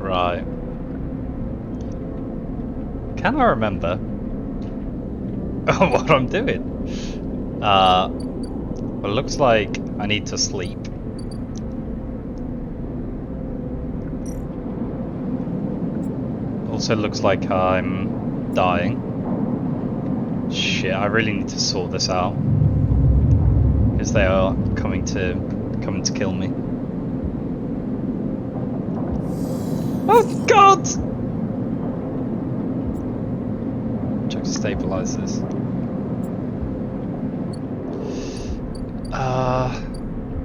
Right. Can I remember what I'm doing? Well, it looks like I need to sleep. Also looks like I'm dying. Shit, I really need to sort this out. Because they are coming to kill me. Oh god! Check to stabilize this.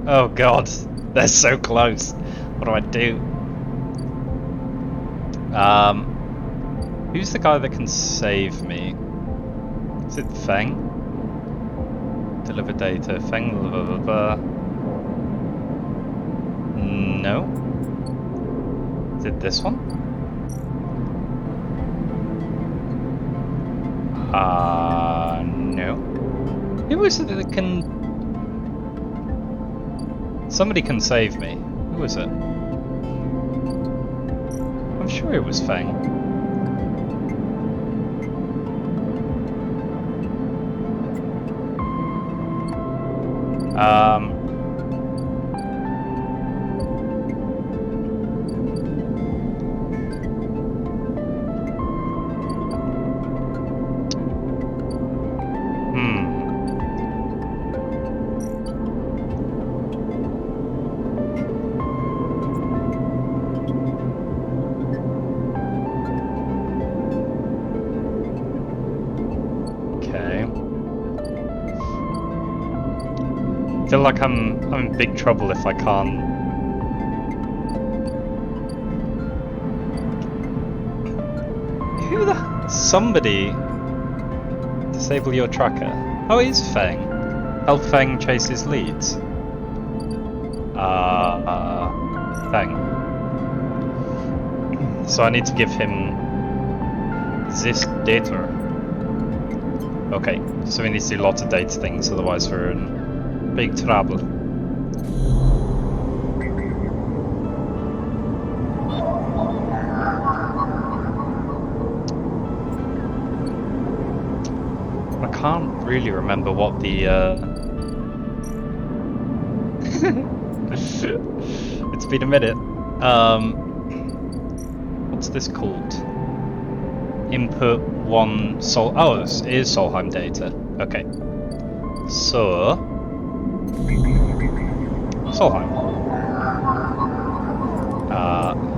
Oh god, they're so close. What do I do? Who's the guy that can save me? Is it Feng? Deliver data. Feng, blah, blah, blah, blah. No. Is it this one? No. Who is it that can... Somebody can save me. Who is it? I'm sure it was Feng. I feel like I'm in big trouble if I can't. Who the... Somebody... Disable your tracker. Oh, it is Feng. Help Feng chase his leads. Feng. So I need to give him... this data. Okay, so we need to do lots of data things, otherwise we're in big trouble. I can't really remember what the it's been a minute. What's this called? Input 1 Sol... Oh, it is Solheim data. Okay. So... Solheim.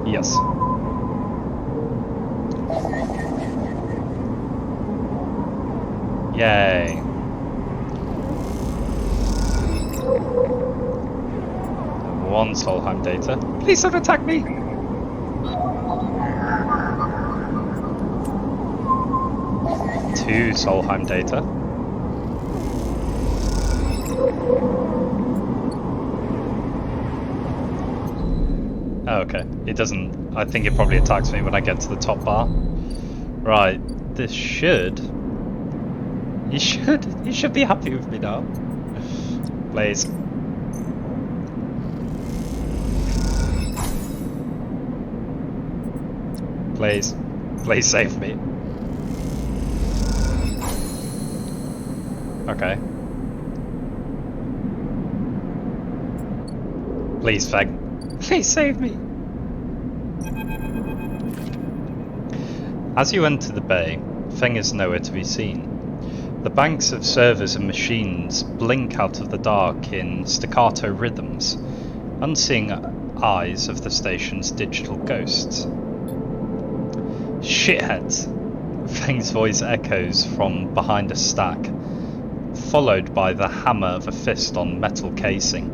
Yes. Yay. One Solheim data. Please don't attack me! Two Solheim data. Oh, okay. It doesn't... I think it probably attacks me when I get to the top bar. Right. This should... You should be happy with me now. Please. Please. Please save me. Okay. Please, Feng. Please save me! As you enter the bay, Feng is nowhere to be seen. The banks of servers and machines blink out of the dark in staccato rhythms, unseeing eyes of the station's digital ghosts. Shitheads! Feng's voice echoes from behind a stack, followed by the hammer of a fist on metal casing.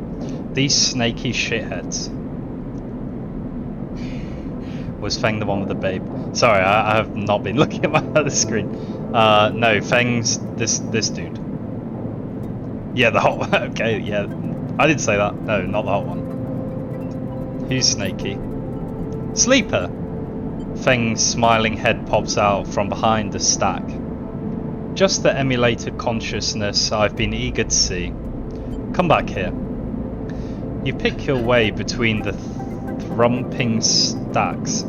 These snaky shitheads. Was Feng the one with the babe? Sorry, I have not been looking at my other screen. No, Feng's this dude. Yeah, the hot one. Okay, yeah. I didn't say that. No, not the hot one. Who's snaky? Sleeper! Feng's smiling head pops out from behind the stack. Just the emulated consciousness I've been eager to see. Come back here. You pick your way between the thrumping stacks,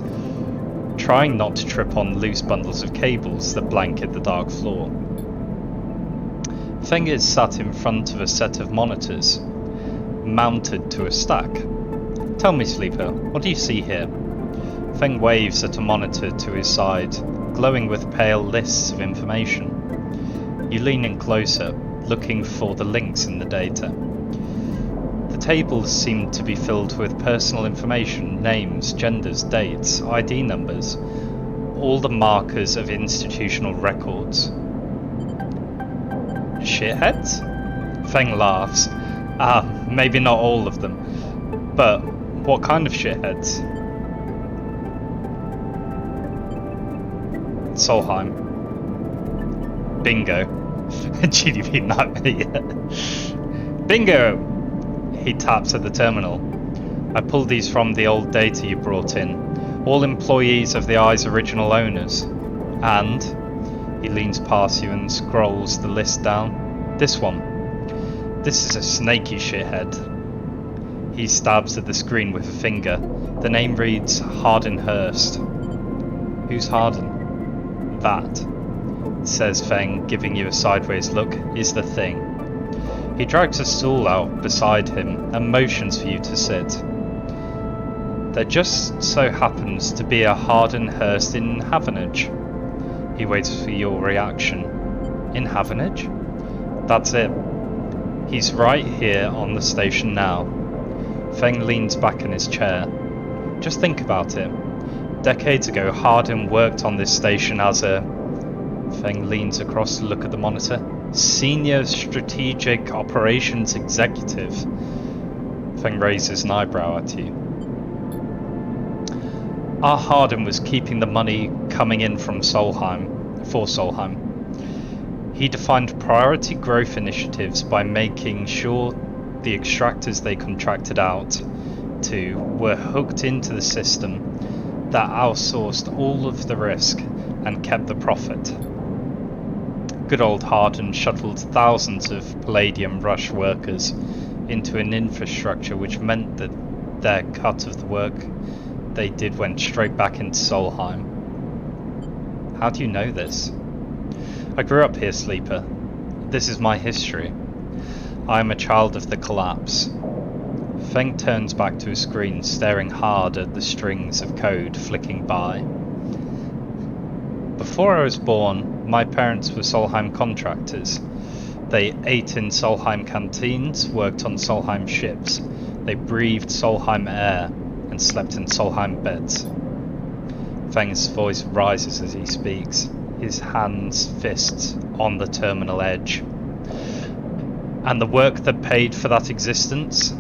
trying not to trip on loose bundles of cables that blanket the dark floor. Feng is sat in front of a set of monitors, mounted to a stack. Tell me, Sleeper, what do you see here? Feng waves at a monitor to his side, glowing with pale lists of information. You lean in closer, looking for the links in the data. The tables seem to be filled with personal information, names, genders, dates, ID numbers, all the markers of institutional records. Shitheads? Feng laughs. Maybe not all of them. But what kind of shitheads? Solheim. Bingo. GDP nightmare. Bingo! He taps at the terminal. I pulled these from the old data you brought in. All employees of the Eye's original owners. And... He leans past you and scrolls the list down. This one. This is a snaky shithead. He stabs at the screen with a finger. The name reads Hardin Hurst. Who's Hardin? That, says Feng, giving you a sideways look, is the thing. He drags a stool out beside him and motions for you to sit. There just so happens to be a Hardin Hurst in Havenage. He waits for your reaction. In Havenage? That's it. He's right here on the station now. Feng leans back in his chair. Just think about it. Decades ago, Hardin worked on this station as a... Feng leans across to look at the monitor. Senior Strategic Operations Executive. Feng raises an eyebrow at you. Our Hardin was keeping the money coming in from Solheim, for Solheim. He defined priority growth initiatives by making sure the extractors they contracted out to were hooked into the system that outsourced all of the risk and kept the profit. Good old Hardin shuttled thousands of Palladium Rush workers into an infrastructure which meant that their cut of the work they did went straight back into Solheim. How do you know this? I grew up here, Sleeper. This is my history. I am a child of the collapse. Feng turns back to his screen, staring hard at the strings of code flicking by. Before I was born, my parents were Solheim contractors. They ate in Solheim canteens, worked on Solheim ships. They breathed Solheim air and slept in Solheim beds. Feng's voice rises as he speaks, his hands, fists on the terminal edge. And the work that paid for that existence?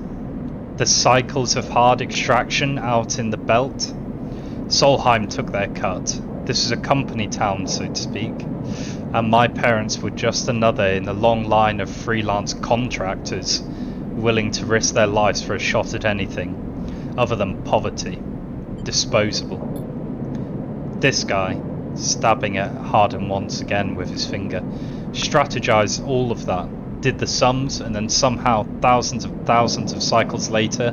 The cycles of hard extraction out in the belt? Solheim took their cut. This was a company town, so to speak, and my parents were just another in a long line of freelance contractors willing to risk their lives for a shot at anything other than poverty. Disposable. This guy, stabbing at Hardin once again with his finger, strategized all of that, did the sums, and then somehow thousands of cycles later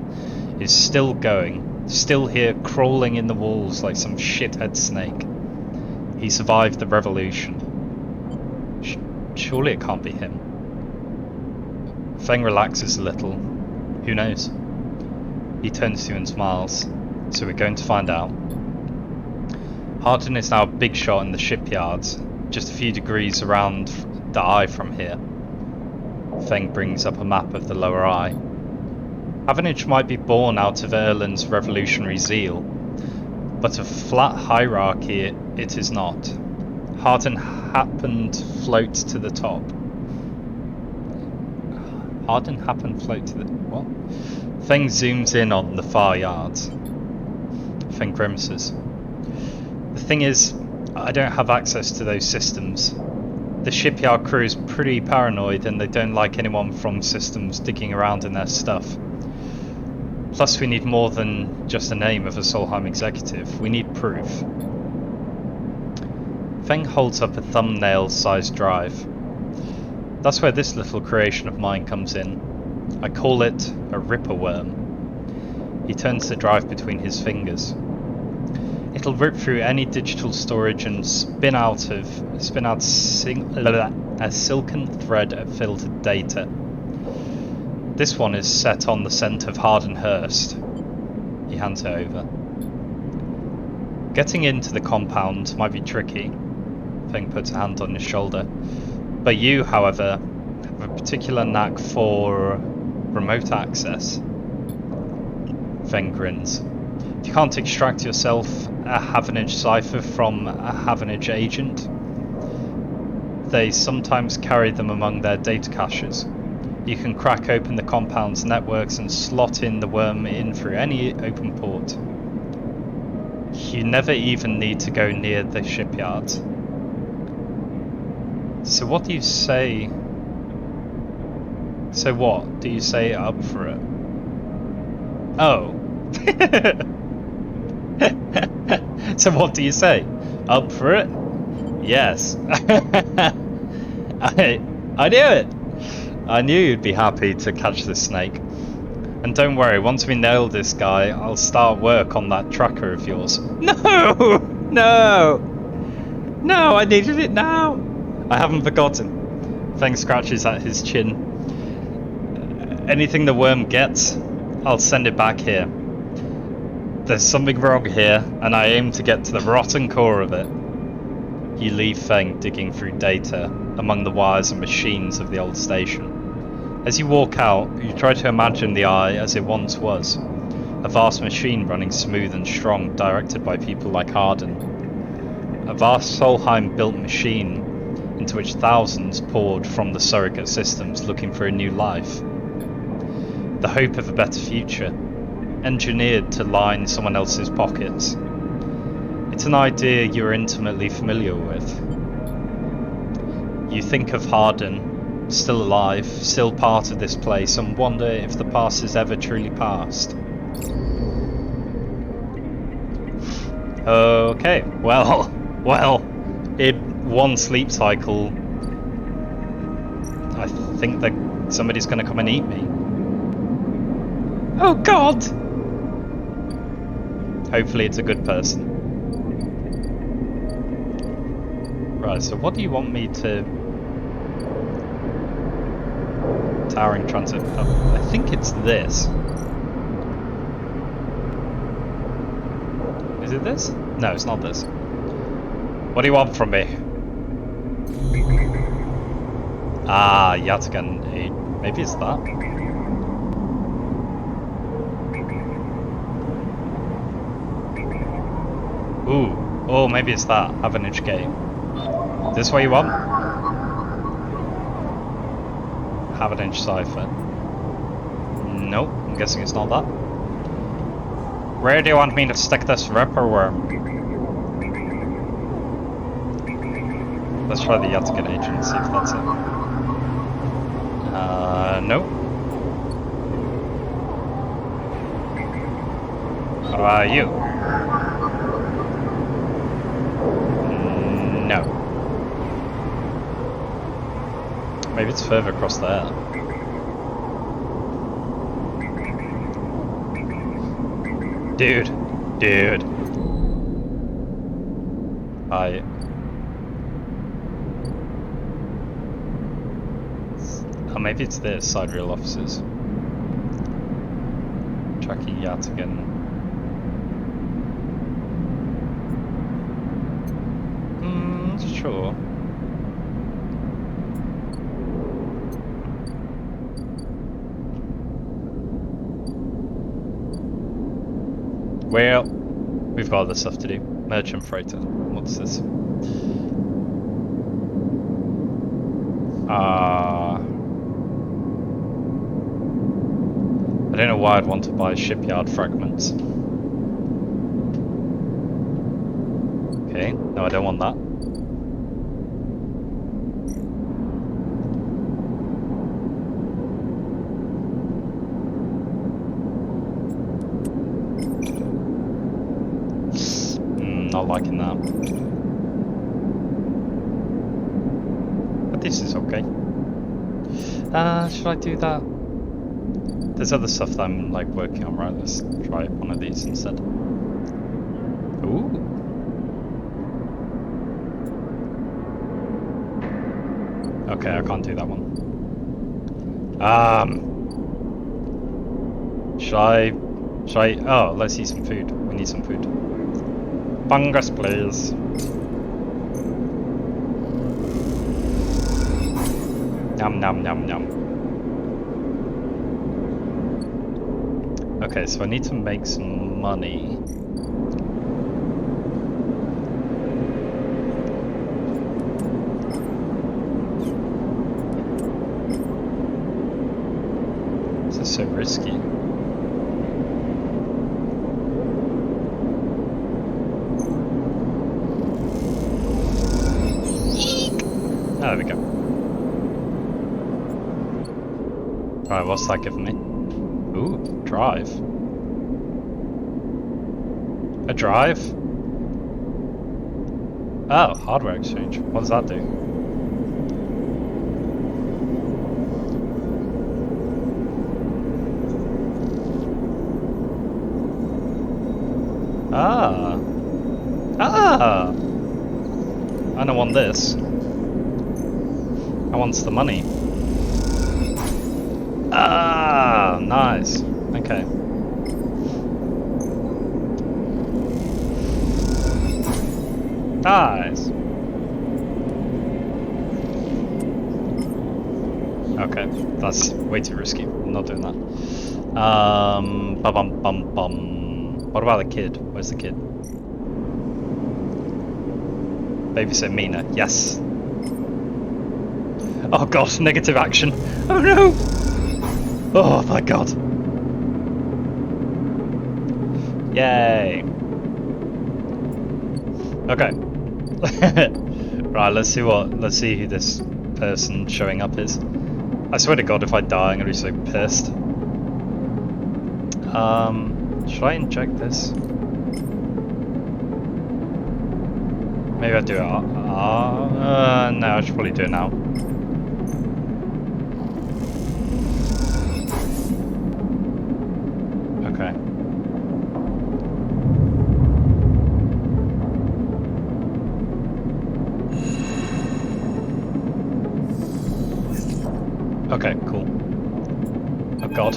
is still going, still here crawling in the walls like some shithead snake. He survived the revolution. Surely it can't be him. Feng relaxes a little. Who knows? He turns to you and smiles. So we're going to find out. Hardin is now a big shot in the shipyards, just a few degrees around the Eye from here. Feng brings up a map of the lower Eye. Havenage might be born out of Erland's revolutionary zeal, but a flat hierarchy it is not. Hardin happened to float to the top. Hardin happened to float to the... what? Feng zooms in on the far yards. Feng grimaces. The thing is, I don't have access to those systems. The shipyard crew is pretty paranoid and they don't like anyone from systems digging around in their stuff. Plus we need more than just the name of a Solheim executive. We need proof. Feng holds up a thumbnail-sized drive. That's where this little creation of mine comes in. I call it a ripper worm. He turns the drive between his fingers. It'll rip through any digital storage and spin out a silken thread of filtered data. This one is set on the scent of Hardenhurst. He hands it over. Getting into the compound might be tricky. Feng puts a hand on his shoulder. But you, however, have a particular knack for remote access. Feng grins. If you can't extract yourself a Havenage cipher from a Havenage agent, they sometimes carry them among their data caches. You can crack open the compound's networks and slot in the worm in through any open port. You never even need to go near the shipyard. So what do you say? So what? Do you say up for it? Oh. So what do you say? Up for it? Yes. I knew it! I knew you'd be happy to catch this snake. And don't worry, once we nail this guy, I'll start work on that tracker of yours. No! No! No, I needed it now! I haven't forgotten. Feng scratches at his chin. Anything the worm gets, I'll send it back here. There's something wrong here, and I aim to get to the rotten core of it. You leave Feng digging through data among the wires and machines of the old station. As you walk out, you try to imagine the Eye as it once was. A vast machine running smooth and strong, directed by people like Harden. A vast Solheim-built machine into which thousands poured from the surrogate systems looking for a new life. The hope of a better future, engineered to line someone else's pockets. It's an idea you're intimately familiar with. You think of Harden, still alive, still part of this place, and wonder if the past is ever truly past. Okay, well, in one sleep cycle, I think that somebody's gonna come and eat me. Oh God! Hopefully it's a good person. Right, so what do you want me to... Towering transit... Oh, I think it's this. Is it this? No, it's not this. What do you want from me? Ah, Yatgan 8. Maybe it's that. Ooh. Oh, maybe it's that. Havenage gate. Is this what you want? Havenage cipher. Nope, I'm guessing it's not that. Where do you want me to stick this ripper worm? Let's try the Yatgan agent and see if that's it. Nope. What about you? No. Maybe it's further across there. Dude. Oh, maybe it's this, side rail officers. Tracking Yatgan. Sure. Well, we've got other stuff to do. Merchant freighter. What's this? I don't know why I'd want to buy shipyard fragments. Okay, no, I don't want that. Not liking that. But this is okay. Should I do that? There's other stuff that I'm like working on, right? Let's try one of these instead. Ooh. Okay, I can't do that one. Should I? Oh, let's eat some food. We need some food. Fungus, please. Yum, yum, yum, yum. Okay, so I need to make some money. This is so risky. Oh, there we go. Alright, what's that giving me? Ooh, drive. A drive? Oh, hardware exchange. What does that do? Ah. Ah! I don't want this. I want the money. Ah, nice. Okay. Nice. Okay, that's way too risky. I'm not doing that. Bum bum bum. What about the kid? Where's the kid? Babysit Mina. Yes. Oh god, negative action. Oh no! Oh my god. Yay. Okay. Right, let's see who this person showing up is. I swear to god if I die I'm gonna be so pissed. Should I inject this? Maybe I'll do it. No, I should probably do it now. Okay. Okay, cool. Oh god.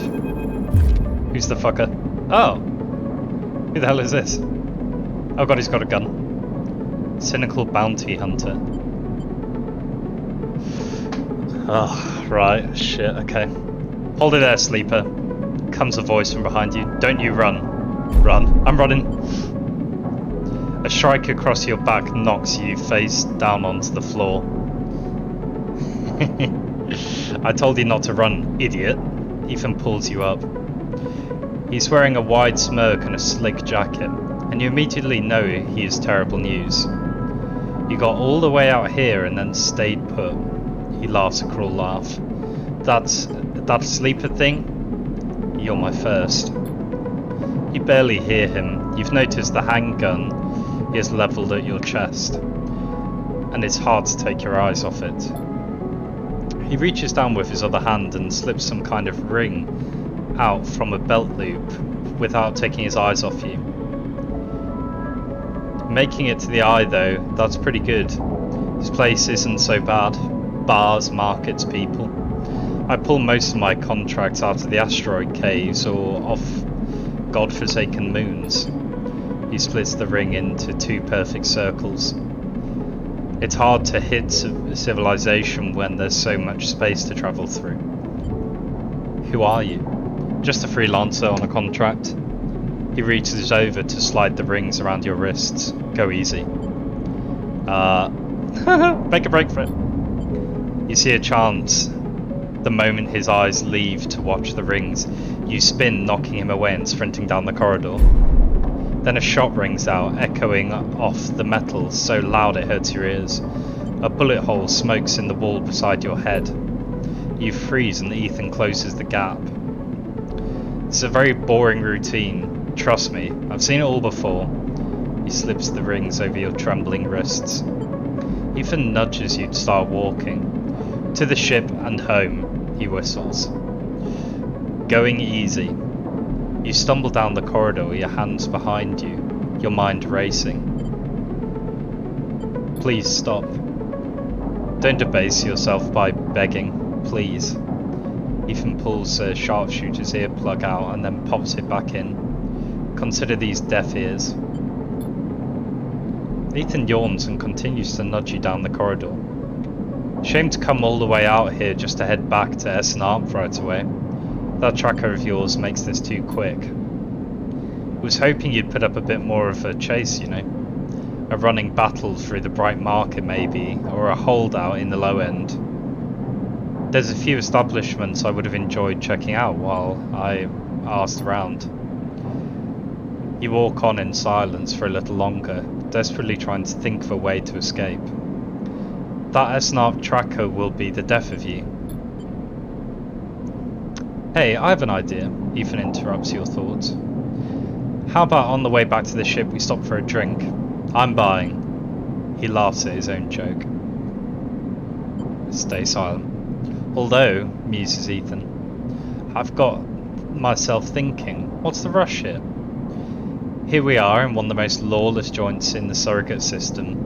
Who's the fucker? Oh! Who the hell is this? Oh god, he's got a gun. Cynical bounty hunter. Oh, right, shit, okay. Hold it there, sleeper. Comes a voice from behind you. Don't you run. Run. I'm running. A strike across your back knocks you face down onto the floor. I told you not to run, idiot. Ethan pulls you up. He's wearing a wide smirk and a slick jacket, and you immediately know he is terrible news. You got all the way out here and then stayed put. He laughs a cruel laugh. That sleeper thing? You're my first. You barely hear him. You've noticed the handgun he has levelled at your chest, and it's hard to take your eyes off it. He reaches down with his other hand and slips some kind of ring out from a belt loop without taking his eyes off you. Making it to the eye though, that's pretty good. This place isn't so bad. Bars, markets, people. I pull most of my contracts out of the asteroid caves or off godforsaken moons. He splits the ring into two perfect circles. It's hard to hit civilization when there's so much space to travel through. Who are you? Just a freelancer on a contract. He reaches over to slide the rings around your wrists. Go easy. Make a break for it. You see a chance. The moment his eyes leave to watch the rings, you spin, knocking him away and sprinting down the corridor. Then a shot rings out, echoing off the metal so loud it hurts your ears. A bullet hole smokes in the wall beside your head. You freeze and Ethan closes the gap. It's a very boring routine. Trust me, I've seen it all before. He slips the rings over your trembling wrists. Ethan nudges you to start walking. To the ship and home, he whistles. Going easy. You stumble down the corridor with your hands behind you, your mind racing. Please stop. Don't debase yourself by begging, please. Ethan pulls a sharpshooter's earplug out and then pops it back in. Consider these deaf ears. Ethan yawns and continues to nudge you down the corridor. Shame to come all the way out here just to head back to S&ARP right away. That tracker of yours makes this too quick. Was hoping you'd put up a bit more of a chase, you know. A running battle through the bright market maybe, or a holdout in the low end. There's a few establishments I would have enjoyed checking out while I asked around. You walk on in silence for a little longer, desperately trying to think of a way to escape. That S&ARP tracker will be the death of you. Hey, I have an idea, Ethan interrupts your thoughts. How about on the way back to the ship we stop for a drink? I'm buying. He laughs at his own joke. Stay silent. Although, muses Ethan, I've got myself thinking, what's the rush here? Here we are in one of the most lawless joints in the surrogate system,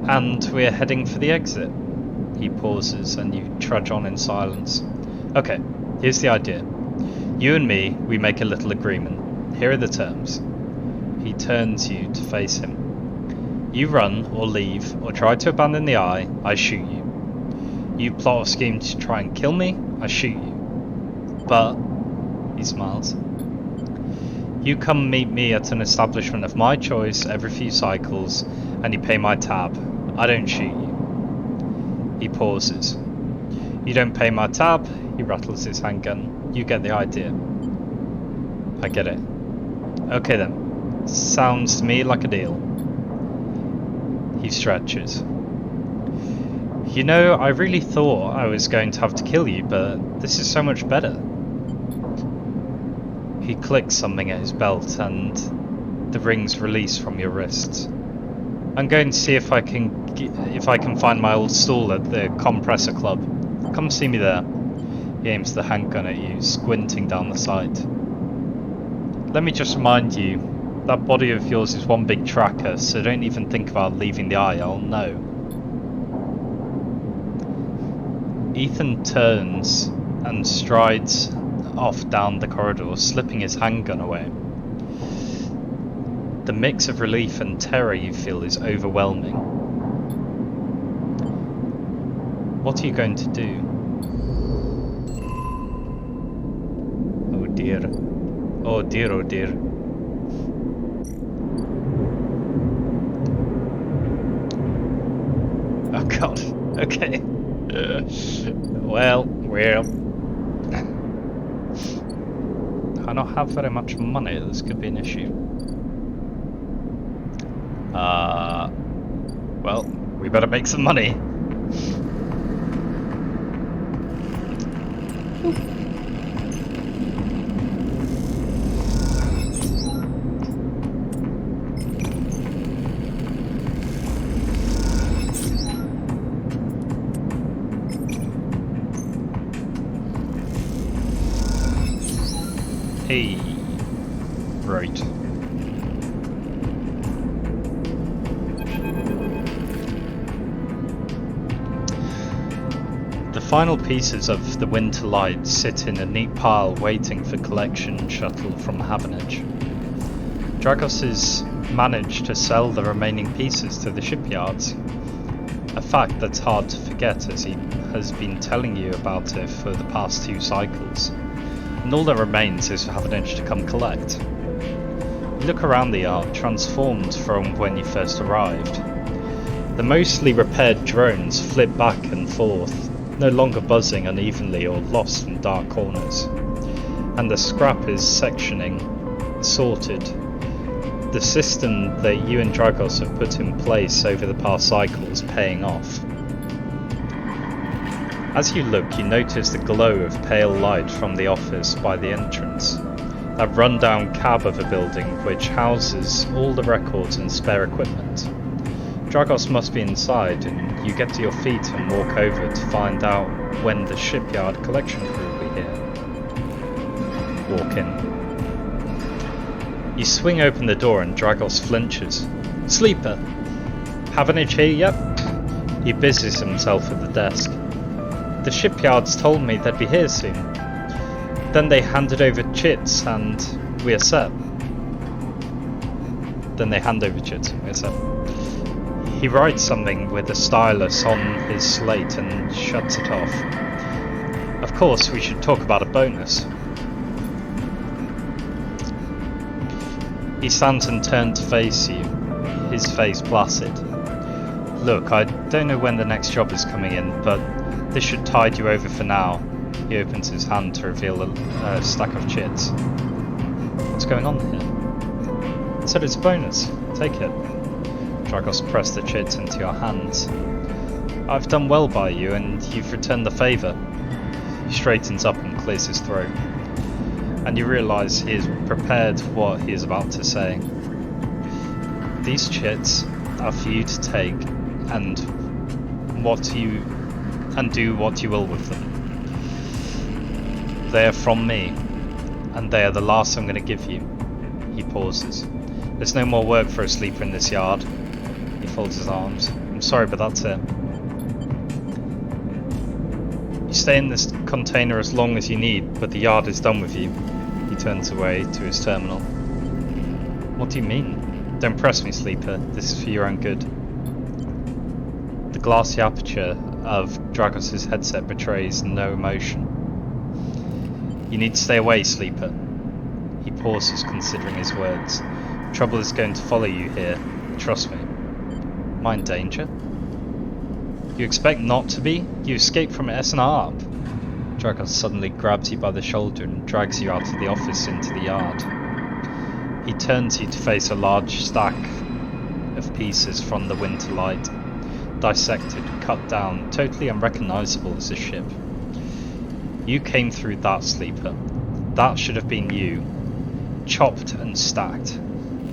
and we're heading for the exit. He pauses and you trudge on in silence. Okay. Here's the idea. You and me, we make a little agreement. Here are the terms. He turns you to face him. You run, or leave, or try to abandon the eye, I shoot you. You plot a scheme to try and kill me, I shoot you. But, he smiles, you come meet me at an establishment of my choice every few cycles, and you pay my tab. I don't shoot you. He pauses. You don't pay my tab, he rattles his handgun. You get the idea. I get it. Okay then. Sounds to me like a deal. He stretches. You know, I really thought I was going to have to kill you, but this is so much better. He clicks something at his belt and the rings release from your wrists. I'm going to see if I can find my old stall at the Compressor Club. Come see me there. He aims the handgun at you, squinting down the sight. Let me just remind you, that body of yours is one big tracker, so don't even think about leaving the eye, I'll know. Ethan turns and strides off down the corridor, slipping his handgun away. The mix of relief and terror you feel is overwhelming. What are you going to do? Oh dear. Oh dear, oh dear. Oh god. Okay. Well. I don't have very much money. This could be an issue. Well, we better make some money. Hey, right. The final pieces of the Winter Light sit in a neat pile waiting for collection shuttle from Havenage. Dragos has managed to sell the remaining pieces to the shipyards, a fact that's hard to forget as he has been telling you about it for the past 2 cycles. And all that remains is for Havenage to come collect. You look around the yard, transformed from when you first arrived. The mostly repaired drones flip back and forth, no longer buzzing unevenly or lost in dark corners. And the scrap is sectioning, sorted. The system that you and Dragos have put in place over the past cycle is paying off. As you look, you notice the glow of pale light from the office by the entrance. That rundown cab of a building which houses all the records and spare equipment. Dragos must be inside, and you get to your feet and walk over to find out when the shipyard collection crew will be here. walk in. You swing open the door and Dragos flinches. Sleeper! Have an itch here yet? He busies himself at the desk. The shipyards told me they'd be here soon. Then they handed over chits and we're set. He writes something with a stylus on his slate and shuts it off. Of course, we should talk about a bonus. He stands and turns to face you, his face placid. Look, I don't know when the next job is coming in, but this should tide you over for now. He opens his hand to reveal a stack of chits. What's going on here? I said it's a bonus. Take it. Dragos pressed the chits into your hands. I've done well by you, and you've returned the favour. He straightens up and clears his throat. And you realise he is prepared for what he is about to say. These chits are for you to take and do what you will with them. They are from me, and they are the last I'm going to give you. He pauses. There's no more work for a sleeper in this yard. He folds his arms. I'm sorry, but that's it. You stay in this container as long as you need, but the yard is done with you. He turns away to his terminal. What do you mean? Don't press me, sleeper. This is for your own good. The glassy aperture of Dragos' headset betrays no emotion. You need to stay away, sleeper. He pauses, considering his words. Trouble is going to follow you here. Trust me. Am I in danger? You expect not to be? You escaped from S&R. Dragos suddenly grabs you by the shoulder and drags you out of the office into the yard. He turns you to face a large stack of pieces from the winter light. Dissected, cut down, totally unrecognisable as a ship. You came through that, sleeper. That should have been you. Chopped and stacked.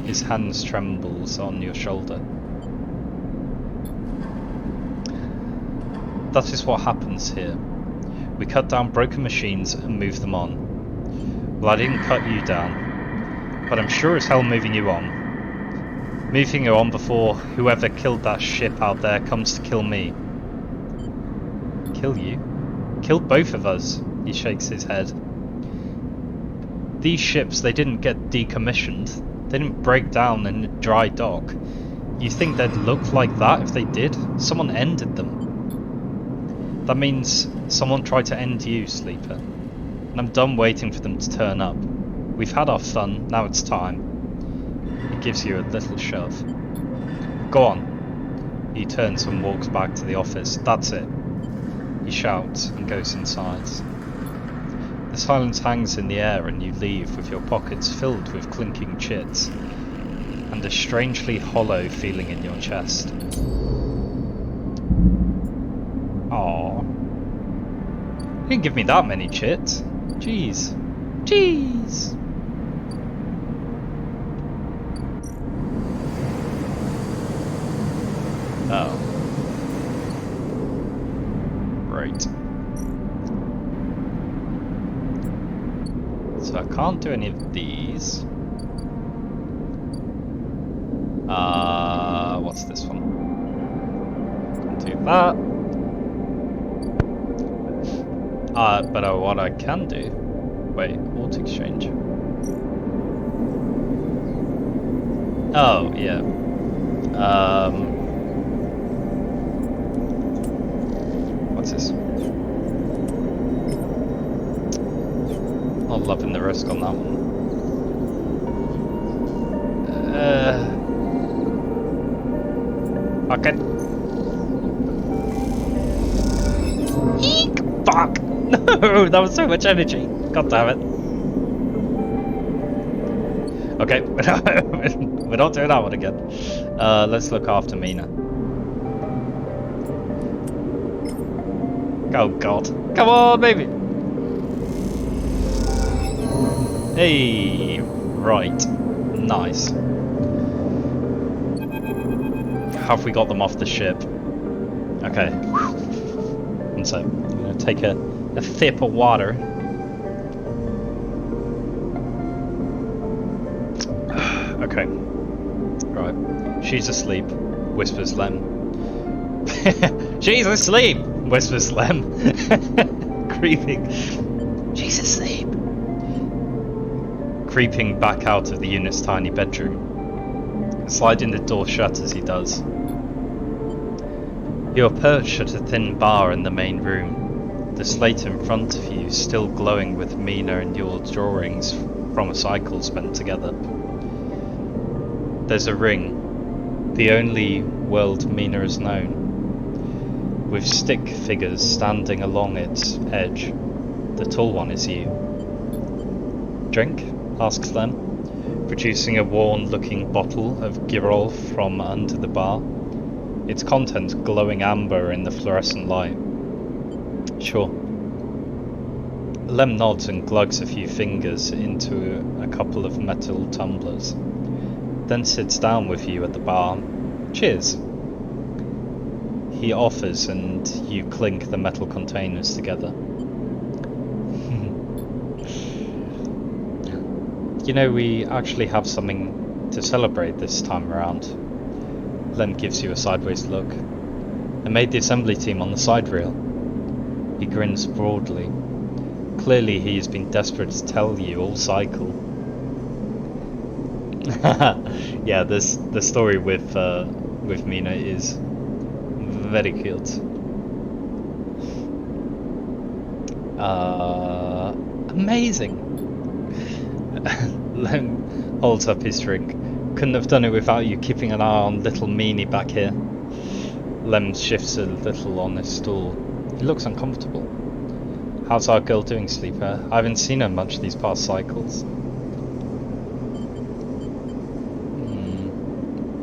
His hands trembles on your shoulder. That is what happens here. We cut down broken machines and move them on. Well, I didn't cut you down, but I'm sure as hell moving you on. Moving you on before whoever killed that ship out there comes to kill me. Kill you? Kill both of us, he shakes his head. These ships, they didn't get decommissioned. They didn't break down in a dry dock. You think they'd look like that if they did? Someone ended them. That means someone tried to end you, sleeper. And I'm done waiting for them to turn up. We've had our fun, now it's time. He gives you a little shove. Go on. He turns and walks back to the office. That's it. He shouts and goes inside. The silence hangs in the air and you leave with your pockets filled with clinking chits and a strangely hollow feeling in your chest. Aww. You didn't give me that many chits. Jeez. Jeez. Oh. Right. So I can't do any of these. What's this one? Can't do that. But what I can do... Wait, alt exchange. Oh, yeah. What's this? Not loving the risk on that one. Okay. Eek! Fuck! No, that was so much energy. God damn it. Okay, we're not doing that one again. Let's look after Mina. Oh god. Come on, baby! Hey! Right. Nice. Have we got them off the ship? Okay. And so, I'm going to take a sip of water. Okay. Right. She's asleep, whispers Lem. She's asleep, whispers Lem. Creeping. She's asleep. Creeping back out of the unit's tiny bedroom, sliding the door shut as he does. You are perched at a thin bar in the main room, the slate in front of you still glowing with Mina and your drawings from a cycle spent together. There's a ring, the only world Mina has known, with stick figures standing along its edge. The tall one is you. Drink? Asks Lem, producing a worn-looking bottle of Girol from under the bar, its contents glowing amber in the fluorescent light. Sure. Lem nods and glugs a few fingers into a couple of metal tumblers, then sits down with you at the bar. Cheers. He offers and you clink the metal containers together. You know, we actually have something to celebrate this time around. Lem gives you a sideways look. I made the assembly team on the side reel. He grins broadly. Clearly he has been desperate to tell you all cycle. Yeah, the story with Mina is very cute. Amazing. Lem holds up his drink. Couldn't have done it without you keeping an eye on little meanie back here. Lem shifts a little on his stool. He looks uncomfortable. How's our girl doing, Sleeper? I haven't seen her much these past cycles.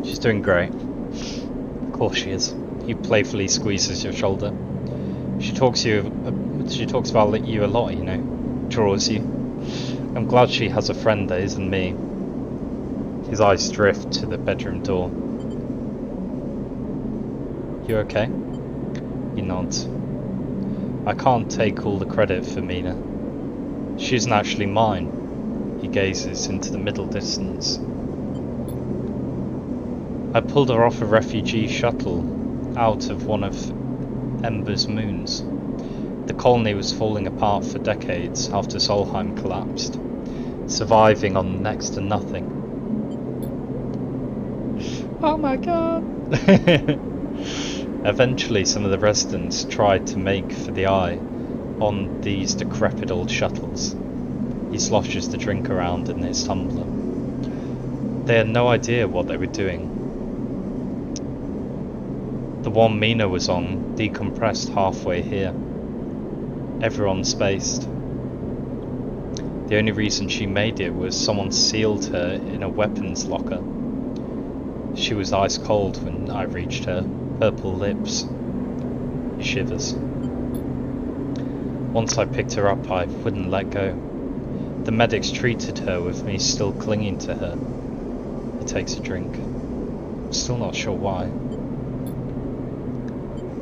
She's doing great. Of course she is. He playfully squeezes your shoulder. She talks about you a lot, you know. Draws you. I'm glad she has a friend that isn't me. His eyes drift to the bedroom door. You okay? He nods. I can't take all the credit for Mina. She isn't actually mine. He gazes into the middle distance. I pulled her off a refugee shuttle out of one of Ember's moons. The colony was falling apart for decades after Solheim collapsed, surviving on next to nothing. Oh my god! Eventually some of the residents tried to make for the eye on these decrepit old shuttles. He sloshes the drink around in his tumbler. They had no idea what they were doing. The one Mina was on decompressed halfway here. Everyone spaced. The only reason she made it was someone sealed her in a weapons locker. She was ice cold when I reached her, purple lips. He shivers. Once I picked her up, I wouldn't let go. The medics treated her with me still clinging to her. He takes a drink. Still not sure why.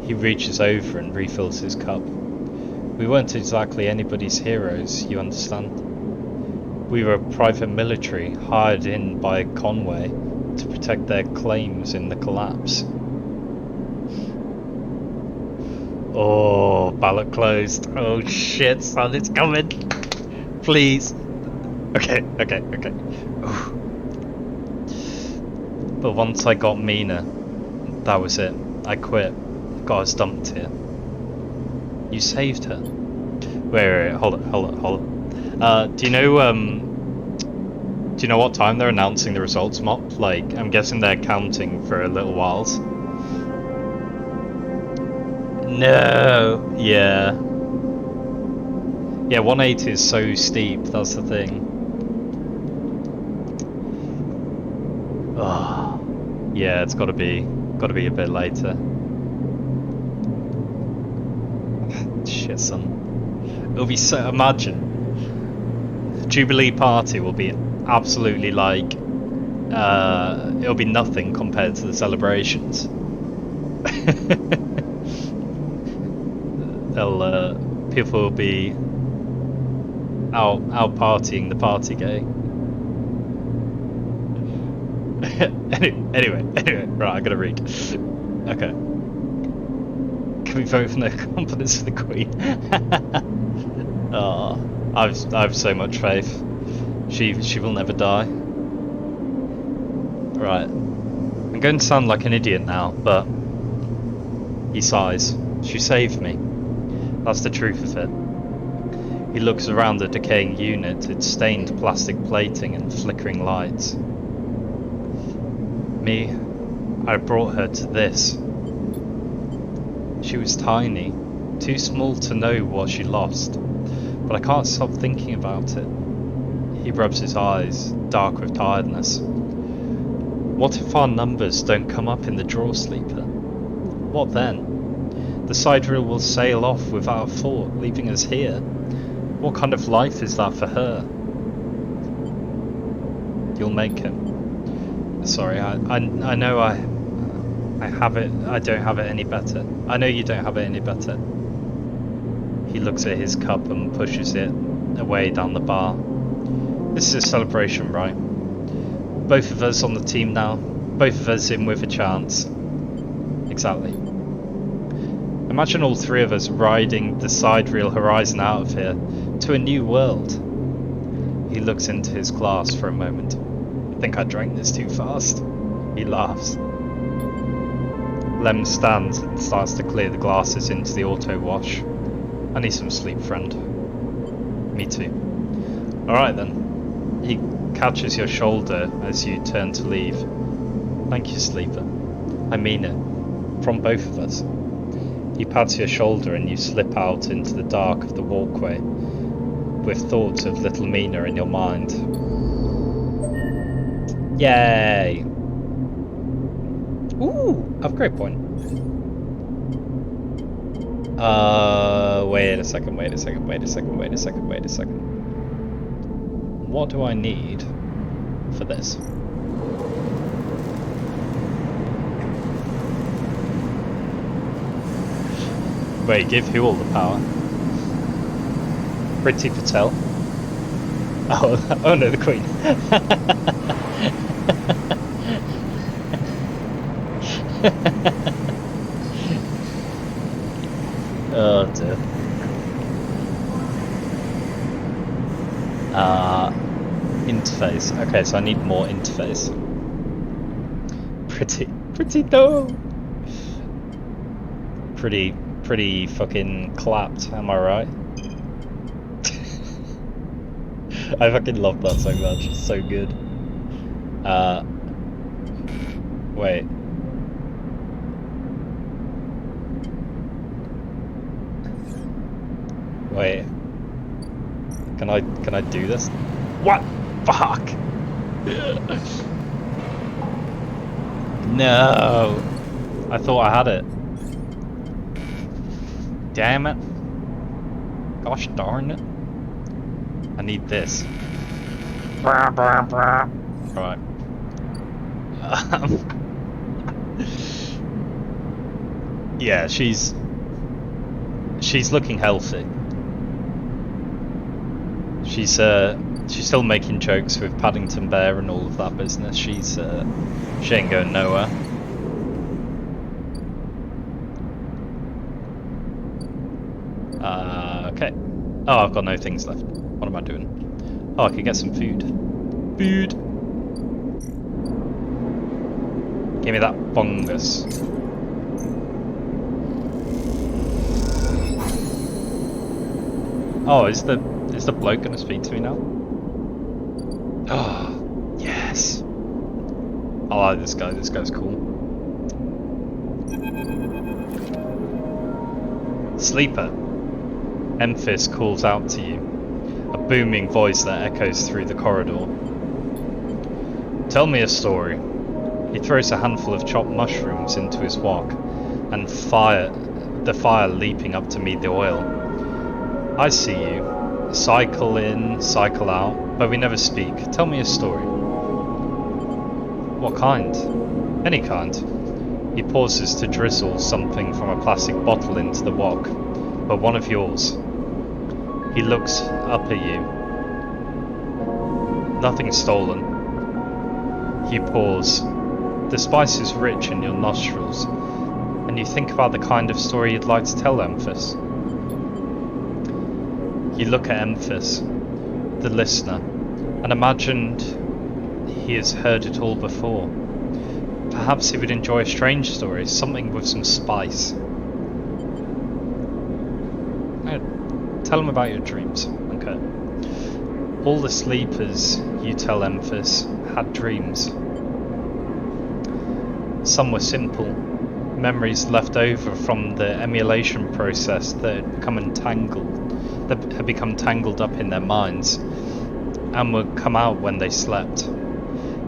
He reaches over and refills his cup. We weren't exactly anybody's heroes, you understand? We were private military hired in by Conway to protect their claims in the collapse. Oh, ballot closed. Oh shit, son, it's coming. Please. Okay. Ooh. But once I got Mina, that was it. I quit. Got us dumped here. You saved her. Wait, hold on. Do you know what time they're announcing the results, Mop? Like, I'm guessing they're counting for a little whiles. No. Yeah. Yeah, 180 is so steep, that's the thing. Oh. Yeah, it's gotta be a bit later. Shit, son. It'll be so. Imagine. The Jubilee party will be absolutely like. It'll be nothing compared to the celebrations. People will be out partying the party gay. Anyway, right, I gotta read. Okay. Can we vote for no confidence for the Queen? Oh, I've so much faith. She will never die. Right. I'm going to sound like an idiot now, but he sighs. She saved me. That's the truth of it. He looks around the decaying unit, its stained plastic plating and flickering lights. Me, I brought her to this. She was tiny, too small to know what she lost, but I can't stop thinking about it. He rubs his eyes, dark with tiredness. What if our numbers don't come up in the draw, Sleeper? What then? The sidereal will sail off without a thought, leaving us here. What kind of life is that for her? You'll make him. Sorry, I know I have it. I don't have it any better. I know you don't have it any better. He looks at his cup and pushes it away down the bar. This is a celebration, right? Both of us on the team now. Both of us in with a chance. Exactly. Imagine all three of us riding the sidereal horizon out of here to a new world. He looks into his glass for a moment. I think I drank this too fast. He laughs. Lem stands and starts to clear the glasses into the auto wash. I need some sleep, friend. Me too. Alright then. He catches your shoulder as you turn to leave. Thank you, Sleeper. I mean it. From both of us. He pats your shoulder and you slip out into the dark of the walkway, with thoughts of little Mina in your mind. Yay! Ooh! Upgrade point. Wait a second. What do I need for this? Wait, give who all the power? Priti Patel? Oh no, the Queen. Oh dear. Interface. Okay, so I need more interface. Pretty no. Pretty fucking clapped, am I right? I fucking love that so much, it's so good. Wait. Wait. Can I do this? What? Fuck! No! I thought I had it. Damn it. Gosh darn it. I need this. Right. Yeah, she's looking healthy. She's still making jokes with Paddington Bear and all of that business. She ain't going nowhere. Okay. Oh, I've got no things left. What am I doing? Oh, I could get some food. Food! Give me that fungus. Oh, is the bloke gonna speak to me now? Oh, yes! I like this guy. This guy's cool. Sleeper. Memphis calls out to you, a booming voice that echoes through the corridor. Tell me a story. He throws a handful of chopped mushrooms into his wok, and the fire leaping up to meet the oil. I see you. Cycle in, cycle out, but we never speak. Tell me a story. What kind? Any kind. He pauses to drizzle something from a plastic bottle into the wok, but one of yours. He looks up at you. Nothing stolen. You pause. The spice is rich in your nostrils, and you think about the kind of story you'd like to tell Emphas. You look at Emphas, the listener, and imagined he has heard it all before. Perhaps he would enjoy a strange story, something with some spice. Tell him about your dreams. Okay. All the sleepers, you tell Emphas, had dreams. Some were simple, memories left over from the emulation process that had become tangled up in their minds, and would come out when they slept.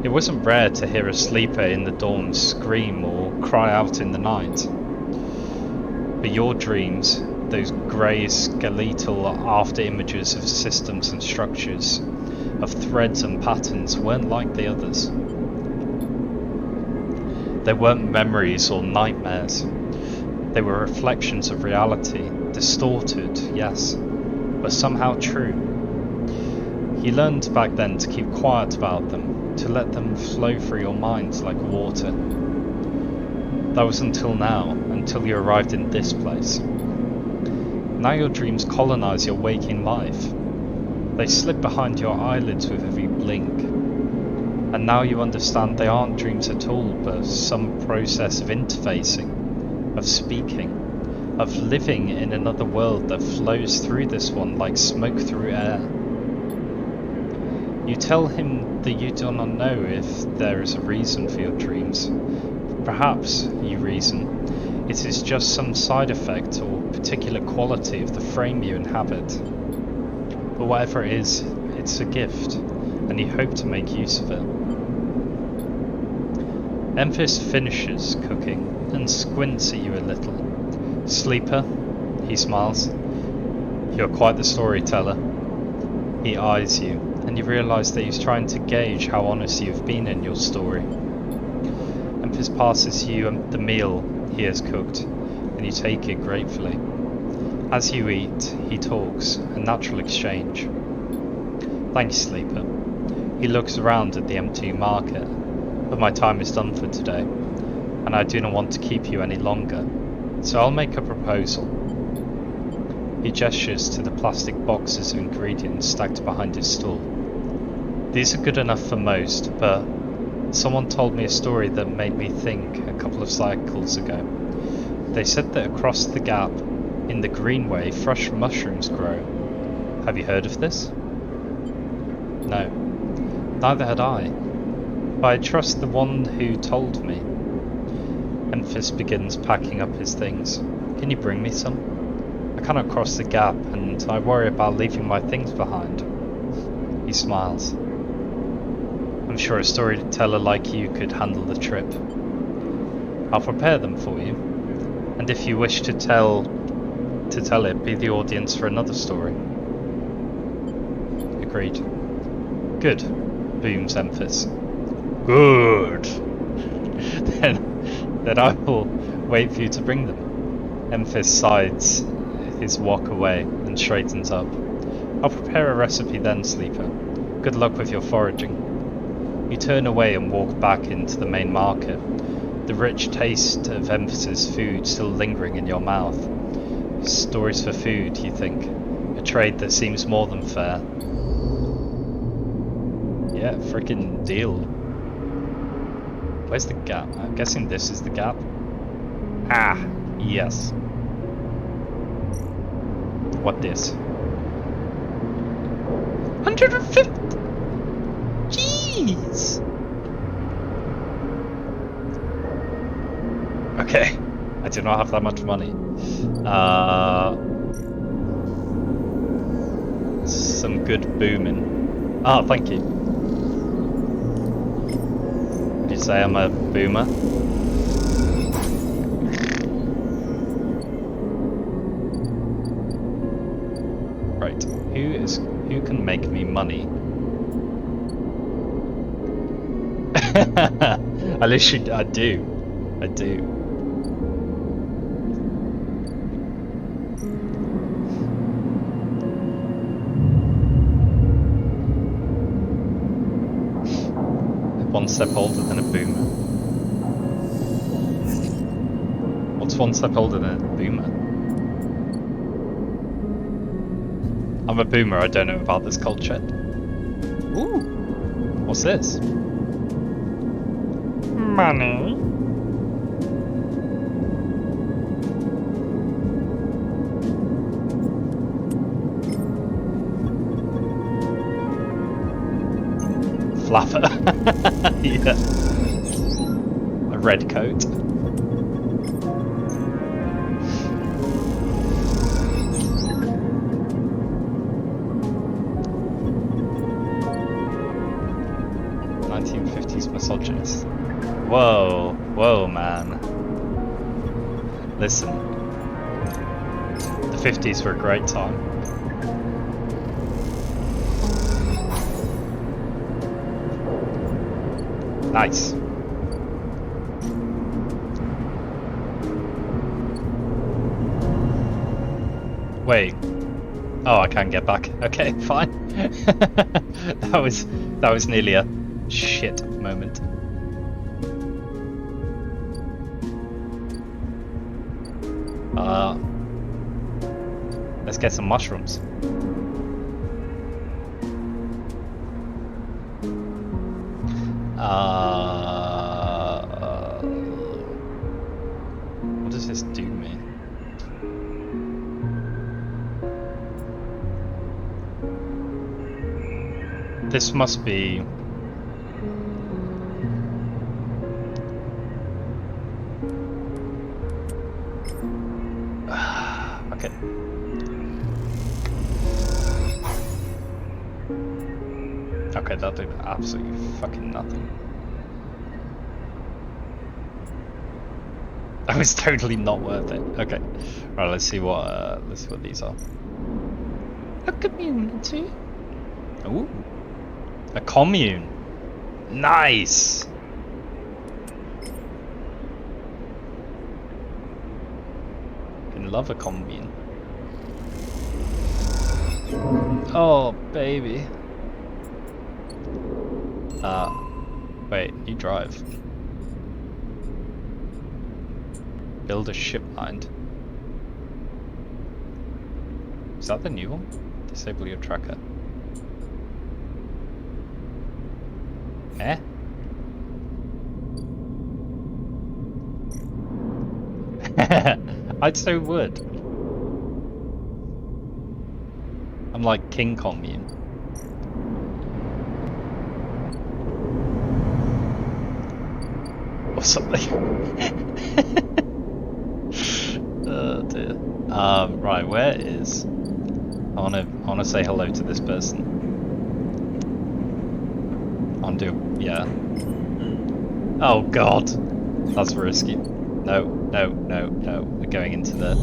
It wasn't rare to hear a sleeper in the dawn scream or cry out in the night. But your dreams, those grey skeletal after images of systems and structures, of threads and patterns, weren't like the others. They weren't memories or nightmares. They were reflections of reality, distorted, yes, but somehow true. You learned back then to keep quiet about them, to let them flow through your mind like water. That was until now, until you arrived in this place. Now your dreams colonize your waking life. They slip behind your eyelids with every blink. And now you understand they aren't dreams at all, but some process of interfacing, of speaking, of living in another world that flows through this one like smoke through air. You tell him that you do not know if there is a reason for your dreams. Perhaps, you reason, it is just some side effect or particular quality of the frame you inhabit. But whatever it is, it's a gift, and you hope to make use of it. Emphas finishes cooking and squints at you a little. Sleeper, he smiles. You're quite the storyteller. He eyes you, and you realise that he's trying to gauge how honest you've been in your story. Emphas passes you the meal he has cooked, and you take it gratefully. As you eat, he talks, a natural exchange. Thanks, Sleeper. He looks around at the empty market, but my time is done for today, and I do not want to keep you any longer, so I'll make a proposal. He gestures to the plastic boxes of ingredients stacked behind his stall. These are good enough for most, but someone told me a story that made me think a couple of cycles ago. They said that across the gap, in the Greenway, fresh mushrooms grow. Have you heard of this? No. Neither had I. But I trust the one who told me. Emphas begins packing up his things. Can you bring me some? I cannot cross the gap, and I worry about leaving my things behind. He smiles. I'm sure a storyteller like you could handle the trip. I'll prepare them for you, and if you wish to tell it, be the audience for another story. Agreed. Good, booms Emphas. Good. then I will wait for you to bring them. Emphas sides his walk away and straightens up. I'll prepare a recipe then, Sleeper. Good luck with your foraging. You turn away and walk back into the main market, the rich taste of Emphas's food still lingering in your mouth. Stories for food, you think. A trade that seems more than fair. Yeah, frickin' deal. Where's the gap? I'm guessing this is the gap. Ah, yes. What this? 150! Jeez! Okay, I do not have that much money. Some good booming. Ah, thank you. Would you say I'm a boomer? Right, who can make me money? I do. one step older than a boomer? What's one step older than a boomer? I'm a boomer, I don't know about this culture. Ooh! What's this? Money. Flapper. Yeah. A red coat. Misogynist. Whoa, whoa, man. Listen, the 50s were a great time. Nice. Wait. Oh, I can't get back. Okay, fine. that was nearly a shit moment. Let's get some mushrooms. What does this do me? This must be... Okay. Okay, that did absolutely fucking nothing. That was totally not worth it. Okay. Right, let's see what these are. A community. Ooh. A commune. Nice. Love a commune. Oh, baby. Wait, you drive. Build a ship mind. Is that the new one? Disable your tracker. Eh? I'd so would. I'm like King Commune. Or something. Oh dear. Right, where is... I wanna say hello to this person. Yeah. Oh god. That's risky. No, no, no, no. We're going into the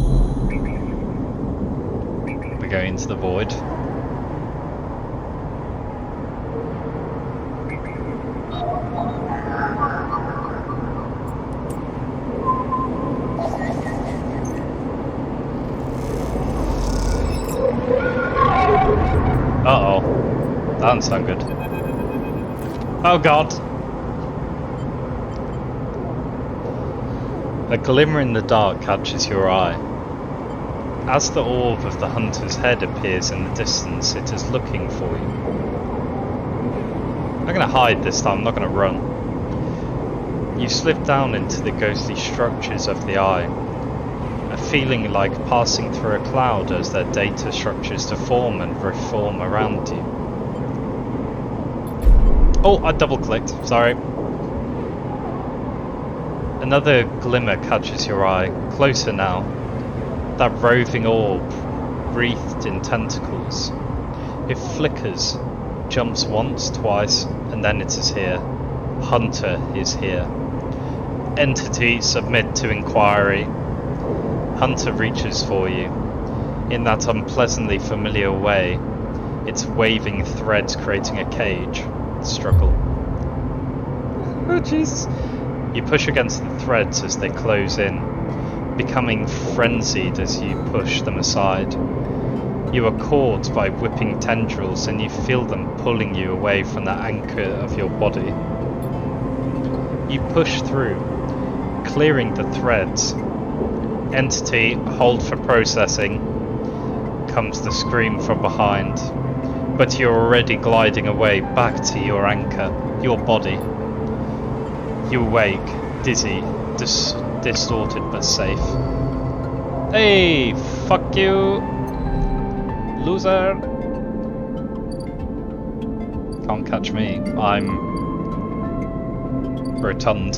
void. Uh-oh. That doesn't sound good. Oh god. A glimmer in the dark catches your eye. As the orb of the hunter's head appears in the distance, it is looking for you. I'm gonna hide this time, I'm not gonna run. You slip down into the ghostly structures of the eye, a feeling like passing through a cloud as their data structures to form and reform around you. Oh, I double clicked, sorry. Another glimmer catches your eye, closer now. That roving orb, wreathed in tentacles. It flickers, jumps once, twice, and then it is here. Hunter is here. Entity, submit to inquiry. Hunter reaches for you. In that unpleasantly familiar way, its waving threads creating a cage. Struggle. Oh Jesus. You push against the threads as they close in, becoming frenzied as you push them aside. You are caught by whipping tendrils and you feel them pulling you away from the anchor of your body. You push through, clearing the threads. Entity, hold for processing. Comes the scream from behind. But you're already gliding away back to your anchor, your body. You awake, dizzy, distorted but safe. Hey, fuck you, loser. Can't catch me. I'm rotund.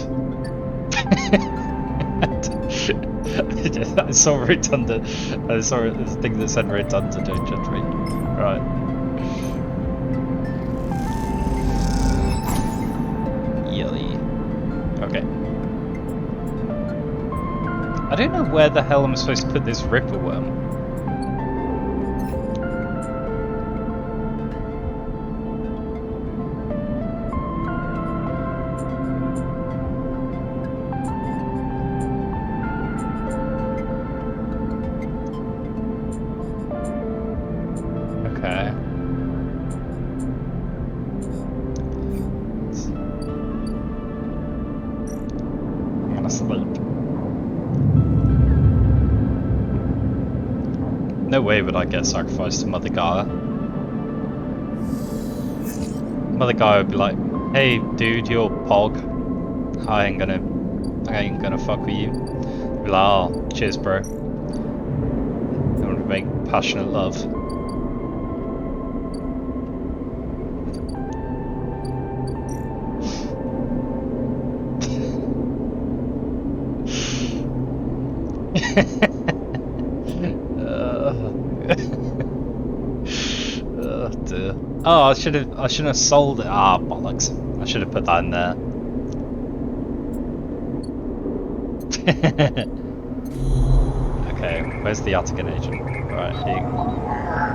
I saw rotunda. I saw this thing that said rotunda. Don't judge me. Right. Yelly. Okay. I don't know where the hell I'm supposed to put this ripper worm. Okay. I'm gonna sleep. No way would I get sacrificed to Mother Gaia. Mother Gaia would be like, "Hey, dude, you're Pog. I ain't gonna fuck with you." Be like, "Oh, cheers, bro." I'm gonna make passionate love. Oh dear. Oh, I shouldn't have sold it. Ah, bollocks. I should have put that in there. Okay, where's the Attican agent? Alright,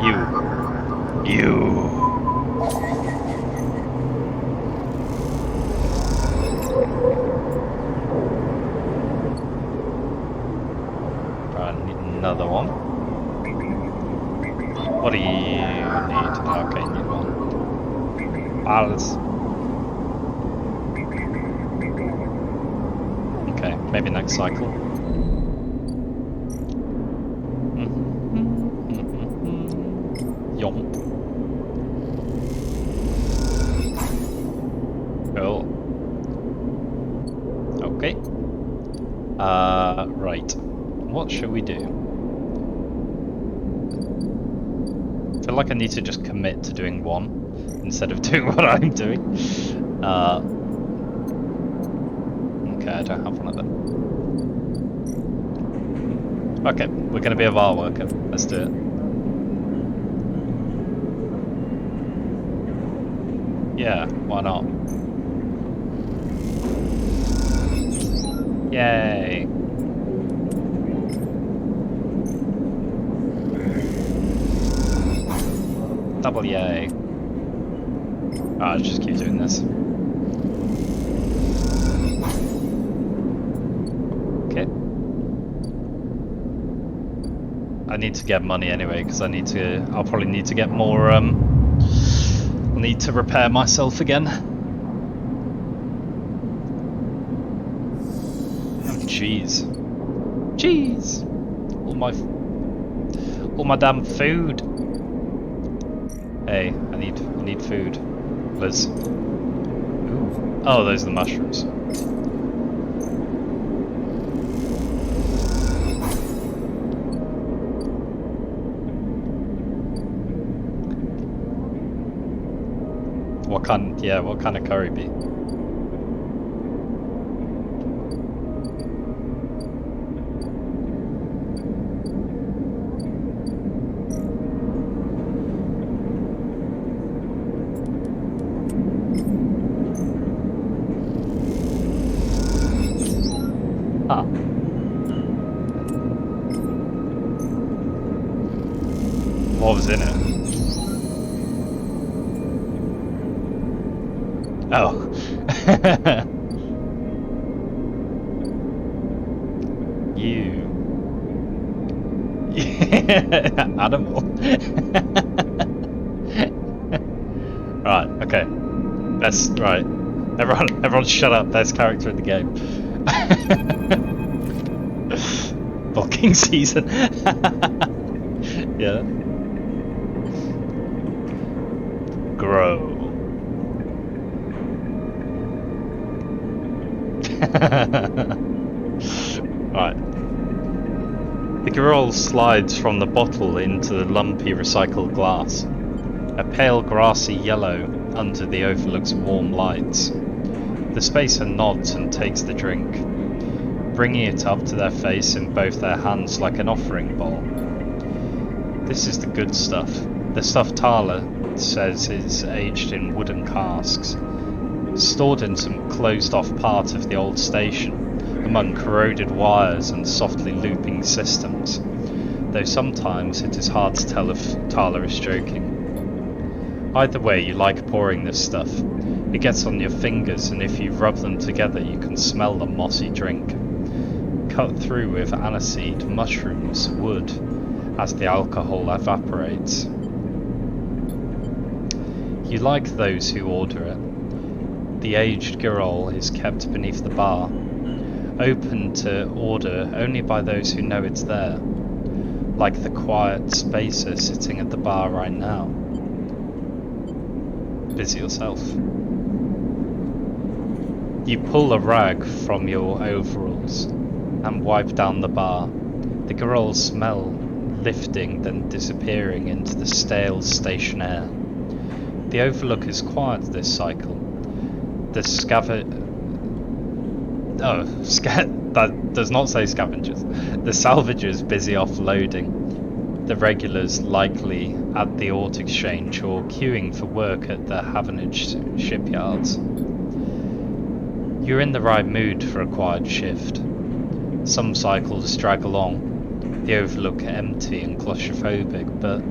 you. Right, I need another one. What do you need? Okay, need one. Pals. Okay, maybe next cycle. Yomp. Cool. Okay. Right. What should we do? I feel like I need to just commit to doing one instead of doing what I'm doing. Okay, I don't have one of them. Okay, we're gonna be a VAR worker. Let's do it. Yeah, why not? Yay! Double yay. I'll just keep doing this. Okay. I need to get money anyway, because I'll probably need to get more, I'll need to repair myself again. Oh, jeez. Jeez! All my damn food. Hey, I need food. Liz. Ooh. Oh, those are the mushrooms. What kind of curry be? Ah. What was in it? Oh. You. Animal. Right, okay. Best Everyone shut up, best character in the game. Blocking season. Yeah. Grow. Right. The girl slides from the bottle into the lumpy recycled glass, a pale grassy yellow under the overlook's warm lights. The spacer nods and takes the drink, bringing it up to their face in both their hands like an offering bowl. This is the good stuff. The stuff Tala says is aged in wooden casks, stored in some closed-off part of the old station, among corroded wires and softly looping systems, though sometimes it is hard to tell if Tala is joking. Either way, you like pouring this stuff. It gets on your fingers, and if you rub them together you can smell the mossy drink, cut through with aniseed, mushrooms, wood, as the alcohol evaporates. You like those who order it. The aged girl is kept beneath the bar, open to order only by those who know it's there, like the quiet spacer sitting at the bar right now. Busy yourself. You pull a rag from your overalls and wipe down the bar, the girl's smell lifting then disappearing into the stale station air. The overlook is quiet this cycle. The that does not say scavengers. The salvagers busy offloading. The regulars likely at the Ort Exchange or queuing for work at the Havenage shipyards. You're in the right mood for a quiet shift. Some cycles drag along, the overlook empty and claustrophobic, but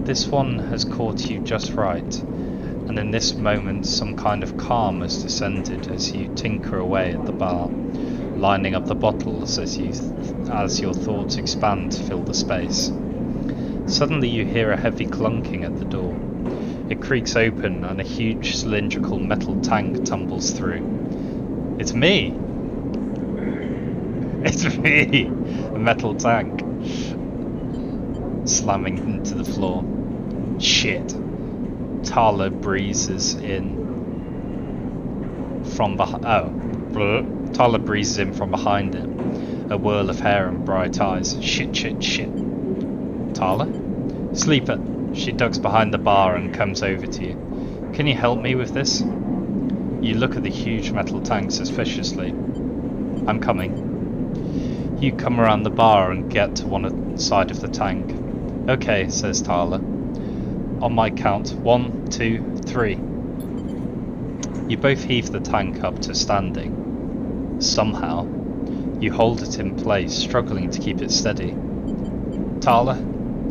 this one has caught you just right, and in this moment some kind of calm has descended as you tinker away at the bar, lining up the bottles as your thoughts expand to fill the space. Suddenly you hear a heavy clunking at the door. It creaks open and a huge cylindrical metal tank tumbles through. It's me! It's me! A metal tank. Slamming into the floor. Shit. Tala breezes in from behind. Tala breezes in from behind him. A whirl of hair and bright eyes. Shit, shit, shit. Tala? Sleeper. She ducks behind the bar and comes over to you. Can you help me with this? You look at the huge metal tank suspiciously. I'm coming. You come around the bar and get to one side of the tank. Okay, says Tala. On my count, 1, 2, 3. You both heave the tank up to standing. Somehow, you hold it in place, struggling to keep it steady. Tala?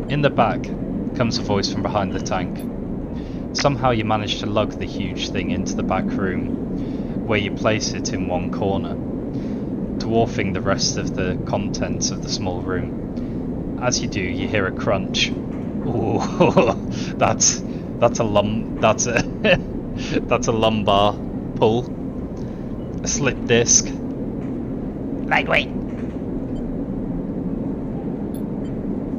In the back, comes a voice from behind the tank. Somehow you manage to lug the huge thing into the back room, where you place it in one corner, dwarfing the rest of the contents of the small room. As you do, you hear a crunch. Ooh, that's a lumbar pull. A slip disc. Lightweight.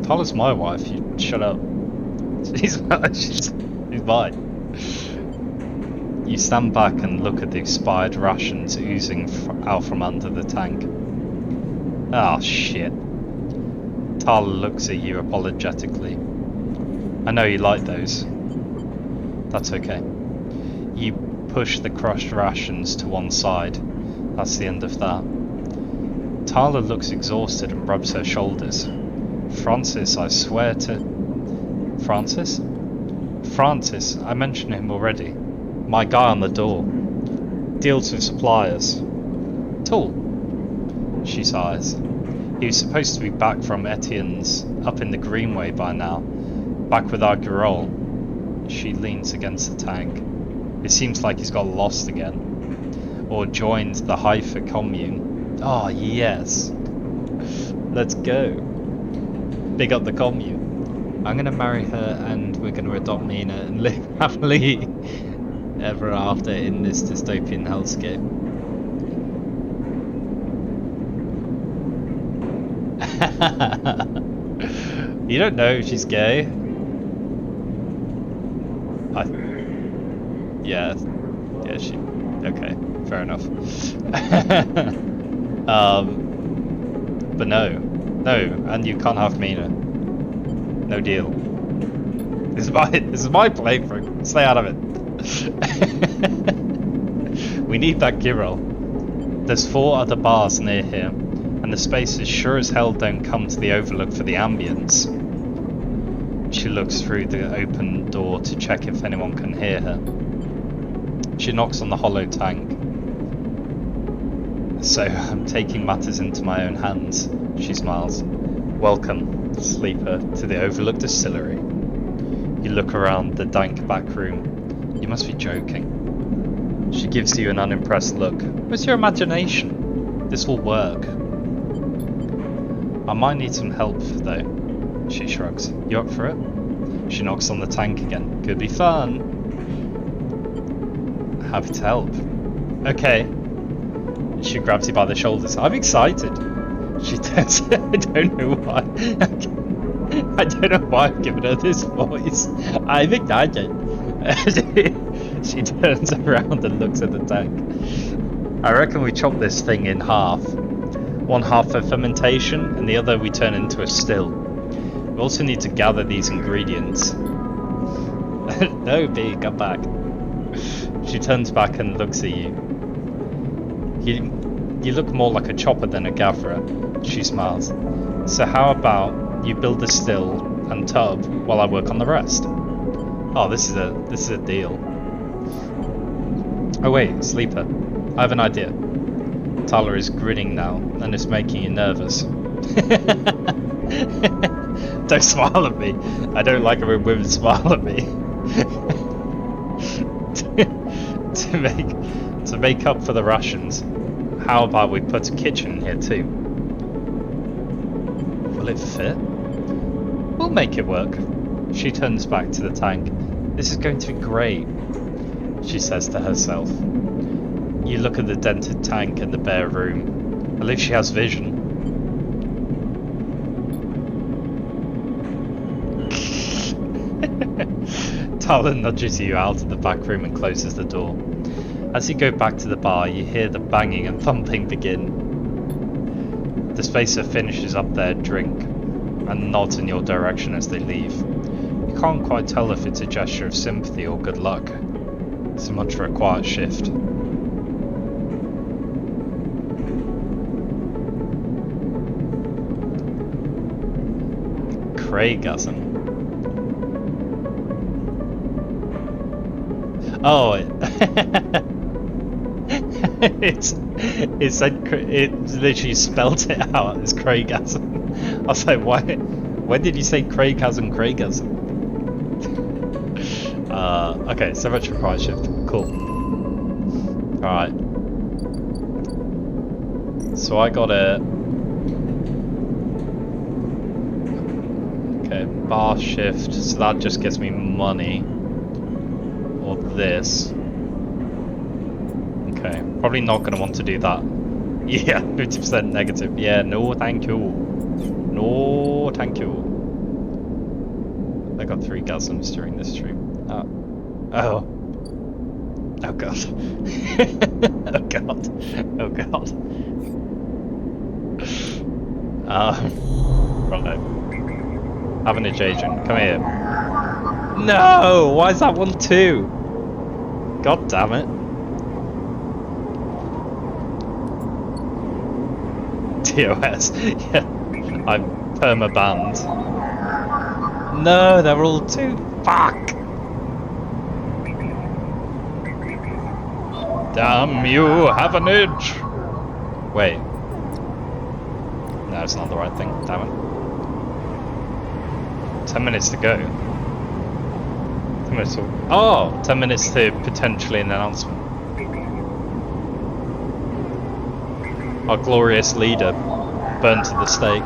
Tala's my wife. You shut up. She's mine. You stand back and look at the expired rations oozing out from under the tank. Ah, shit. Tala looks at you apologetically. I know you like those. That's okay. You push the crushed rations to one side. That's the end of that. Tala looks exhausted and rubs her shoulders. Francis, I swear to... Francis? Francis, I mentioned him already. My guy on the door. Deals with suppliers. Tool. She sighs. He was supposed to be back from Etienne's, up in the Greenway by now. Back with our girl. She leans against the tank. It seems like he's got lost again. Or joined the Haifa commune. Oh, yes. Let's go. Big up the commune. I'm gonna marry her and we're gonna adopt Nina and live happily ever after in this dystopian hellscape. You don't know if she's gay. Yeah, she. Okay, fair enough. But no, and you can't have Mina. No deal. This is my playthrough. Stay out of it. We need that Girl. There's 4 other bars near here, and the spaces sure as hell don't come to the overlook for the ambience. She looks through the open door to check if anyone can hear her. She knocks on the hollow tank. So I'm taking matters into my own hands, she smiles. Welcome, sleeper, to the overlook distillery. You look around the dank back room. You must be joking. She gives you an unimpressed look. Where's your imagination? This will work. I might need some help though. She shrugs. You up for it? She knocks on the tank again. Could be fun. Happy to help. Okay. She grabs you by the shoulders. I'm excited. She turns. I don't know why. I don't know why I've given her this voice. I'm excited. She turns around and looks at the tank. I reckon we chop this thing in half. One half for fermentation, and the other we turn into a still. We also need to gather these ingredients. No, B, come back. She turns back and looks at you. You look more like a chopper than a gatherer. She smiles. So how about you build a still and tub while I work on the rest? Oh, this is a deal. Oh wait, sleeper. I have an idea. Tyler is grinning now, and it's making you nervous. Don't smile at me. I don't like it when women smile at me. to make up for the rations, how about we put a kitchen in here too? Will it fit? We'll make it work. She turns back to the tank. This is going to be great, she says to herself. You look at the dented tank and the bare room. At least she has vision. Tyler nudges you out of the back room and closes the door. As you go back to the bar, you hear the banging and thumping begin. The spacer finishes up their drink and nods in your direction as they leave. You can't quite tell if it's a gesture of sympathy or good luck. So much for a quiet shift. Craigasm. Oh, it literally spelled it out as Craigasm. I was like, why? When did you say Craigasm? Okay, so much for quiet shift. Cool. Alright. So I got it. Okay, bar shift. So that just gets me money. Or this. Okay, probably not going to want to do that. Yeah, 50% negative. Yeah, no thank you. No thank you. I got 3 gasms during this stream. Oh. Oh god. Oh god. Oh god. Right. Having a Jajan. Come here. No! Why is that one 2? God damn it. TOS. Yeah. I'm perma-banned. No, they're all 2. Fuck! Damn you, have an edge! Wait. No, it's not the right thing. Damn it. 10 minutes to go. 10 minutes to... Oh! 10 minutes to potentially an announcement. Our glorious leader burned to the stake.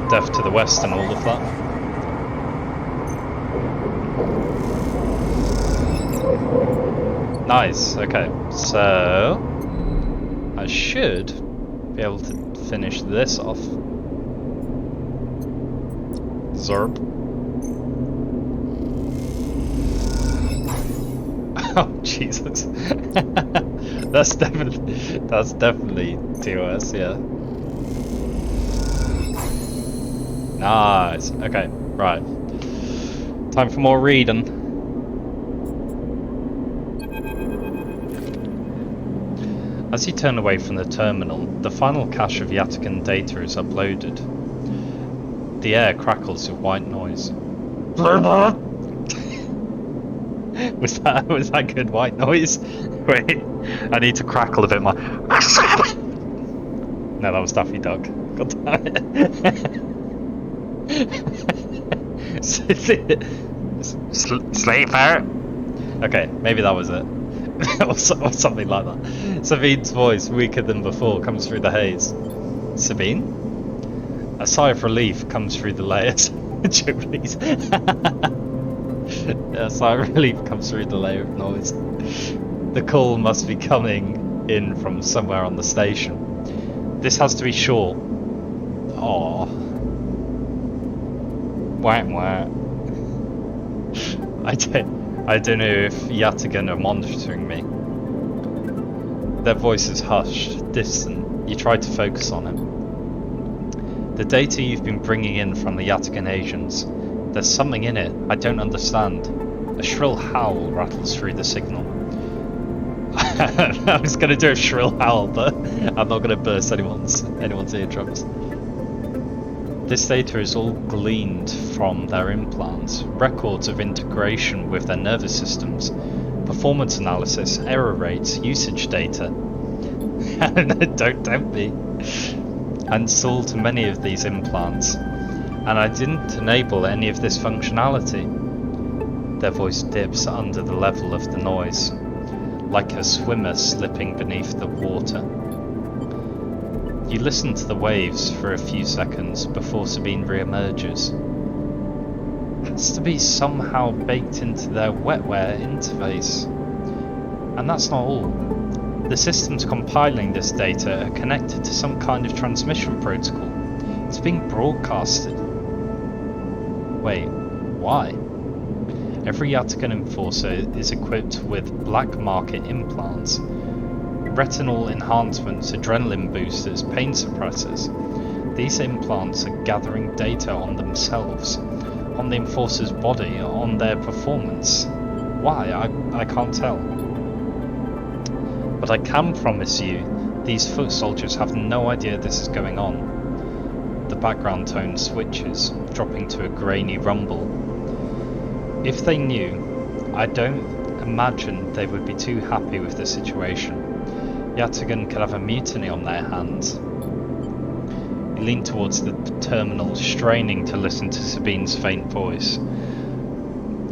deaf to the west and all of that. Nice, okay, so I should be able to finish this off. Zerp. Oh Jesus. that's definitely TOS, yeah. Nice. Okay, right. Time for more reading. As you turn away from the terminal, the final cache of Yatagan data is uploaded. The air crackles with white noise. Was that good white noise? Wait, I need to crackle a bit more. No, that was Daffy Duck. God damn it. Sleeper. Okay, maybe that was it. or something like that. Sabine's voice, weaker than before, comes through the haze. Sabine? A sigh of relief comes through the layers. Joke, please. A sigh of relief comes through the layer of noise. The call must be coming in from somewhere on the station. This has to be short. Aww. Wah wah. I don't know if Yatagan are monitoring me. Their voice is hushed, distant. You try to focus on it. The data you've been bringing in from the Yatagan agents, there's something in it I don't understand. A shrill howl rattles through the signal. I was going to do a shrill howl, but I'm not going to burst anyone's eardrums. This data is all gleaned from their implants, records of integration with their nervous systems, performance analysis, error rates, usage data. Don't tempt me. I installed many of these implants, and I didn't enable any of this functionality. Their voice dips under the level of the noise, like a swimmer slipping beneath the water. You listen to the waves for a few seconds before Sabine re-emerges. It has to be somehow baked into their wetware interface. And that's not all. The systems compiling this data are connected to some kind of transmission protocol. It's being broadcasted. Wait, why? Every Yatagan enforcer is equipped with black market implants. Retinal enhancements, adrenaline boosters, pain suppressors. These implants are gathering data on themselves, on the enforcer's body, on their performance. Why? I can't tell. But I can promise you, these foot soldiers have no idea this is going on. The background tone switches, dropping to a grainy rumble. If they knew, I don't imagine they would be too happy with the situation. Yatagan could have a mutiny on their hands. He leaned towards the terminal, straining to listen to Sabine's faint voice.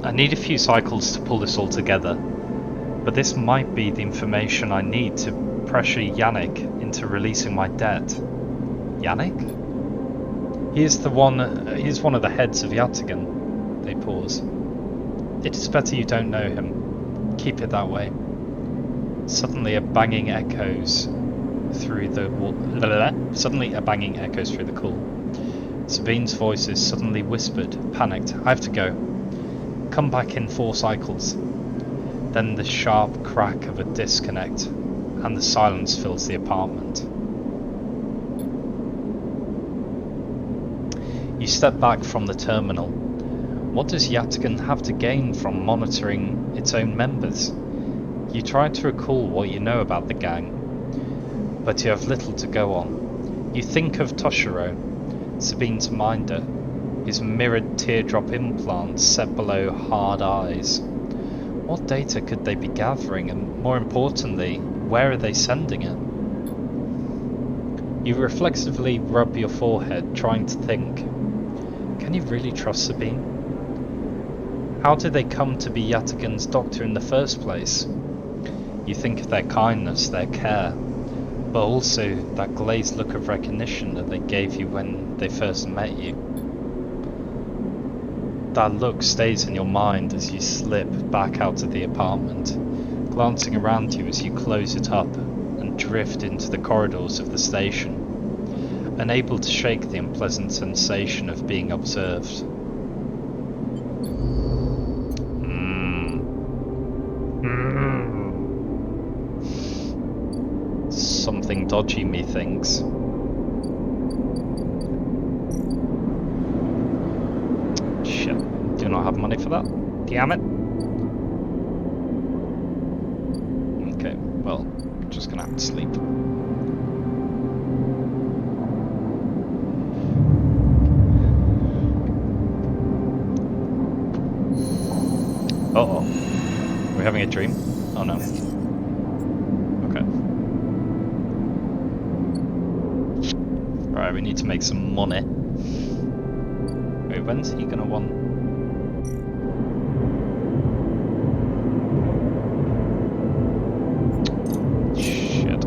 I need a few cycles to pull this all together, but this might be the information I need to pressure Yannick into releasing my debt. Yannick? He is one of the heads of Yatagan. They pause. It is better you don't know him. Keep it that way. Suddenly a banging echoes through the call. Sabine's voice is suddenly whispered, panicked. I have to go. Come back in 4 cycles. Then the sharp crack of a disconnect, and the silence fills the apartment. You step back from the terminal. What does Yatagan have to gain from monitoring its own members? You try to recall what you know about the gang, but you have little to go on. You think of Toshiro, Sabine's minder, his mirrored teardrop implants set below hard eyes. What data could they be gathering, and more importantly, where are they sending it? You reflexively rub your forehead, trying to think. Can you really trust Sabine? How did they come to be Yatagan's doctor in the first place? You think of their kindness, their care, But also that glazed look of recognition that they gave you when they first met you. That look stays in your mind as you slip back out of the apartment, glancing around you as you close it up and drift into the corridors of the station, unable to shake the unpleasant sensation of being observed. Something dodgy, methinks. Shit. Do not have money for that. Damn it. Okay, well, just gonna have to sleep. Uh-oh. Are we having a dream? Oh no. Okay. Right, we need to make some money. Wait, when's he gonna want... Shit.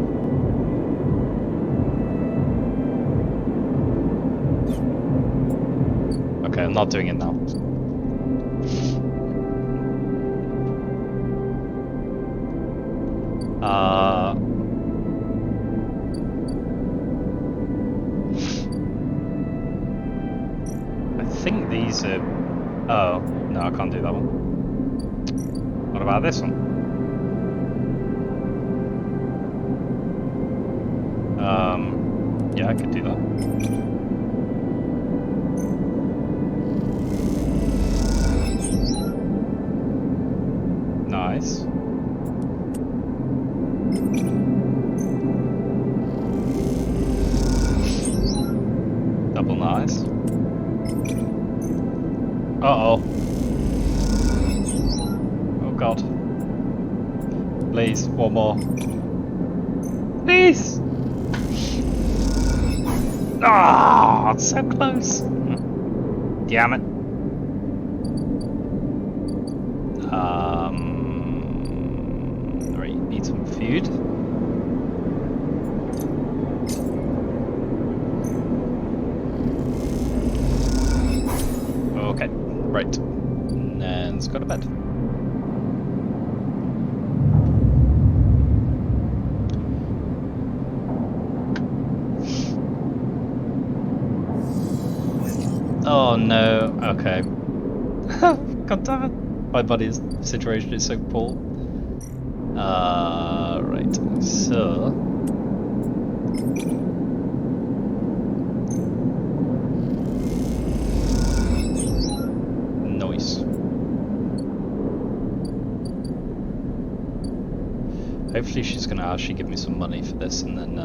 Okay, I'm not doing it now. I think these are... Oh, no, I can't do that one. What about this one? Yeah, I could do that. Nice. Double nice. Uh-oh. Oh god. Please, one more. Please! Ah, it's so close. Damn it. Right, need some food. Okay, right. And let's go to bed. Oh no, okay. God damn it. My body's situation is so poor. Right, so... Nice. Hopefully she's gonna actually give me some money for this and then,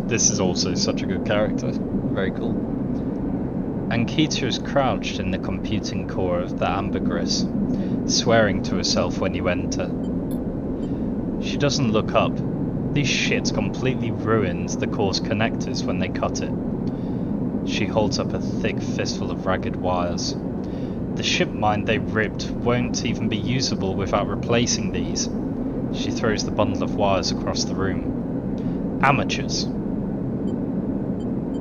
this is also such a good character. Very cool. Ankita is crouched in the computing core of the ambergris, swearing to herself when you enter. She doesn't look up. These shits completely ruined the core's connectors when they cut it. She holds up a thick fistful of ragged wires. The ship mine they ripped won't even be usable without replacing these. She throws the bundle of wires across the room. Amateurs.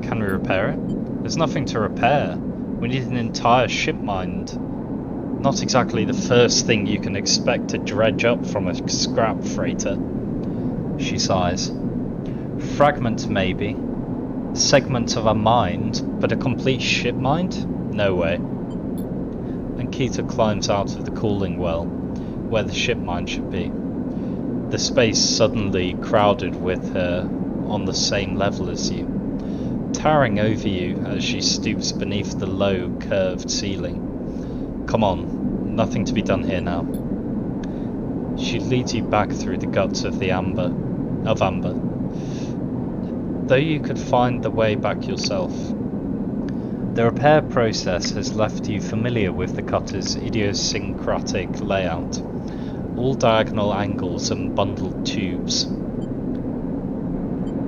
Can we repair it? There's nothing to repair. We need an entire ship mined. Not exactly the first thing you can expect to dredge up from a scrap freighter. She sighs. Fragment maybe. Segment of a mind, but a complete ship mind? No way. Ankita climbs out of the cooling well, where the ship mine should be. The space suddenly crowded with her on the same level as you, towering over you as she stoops beneath the low, curved ceiling. Come on, nothing to be done here now. She leads you back through the guts of amber. Though you could find the way back yourself. The repair process has left you familiar with the cutter's idiosyncratic layout. All diagonal angles and bundled tubes.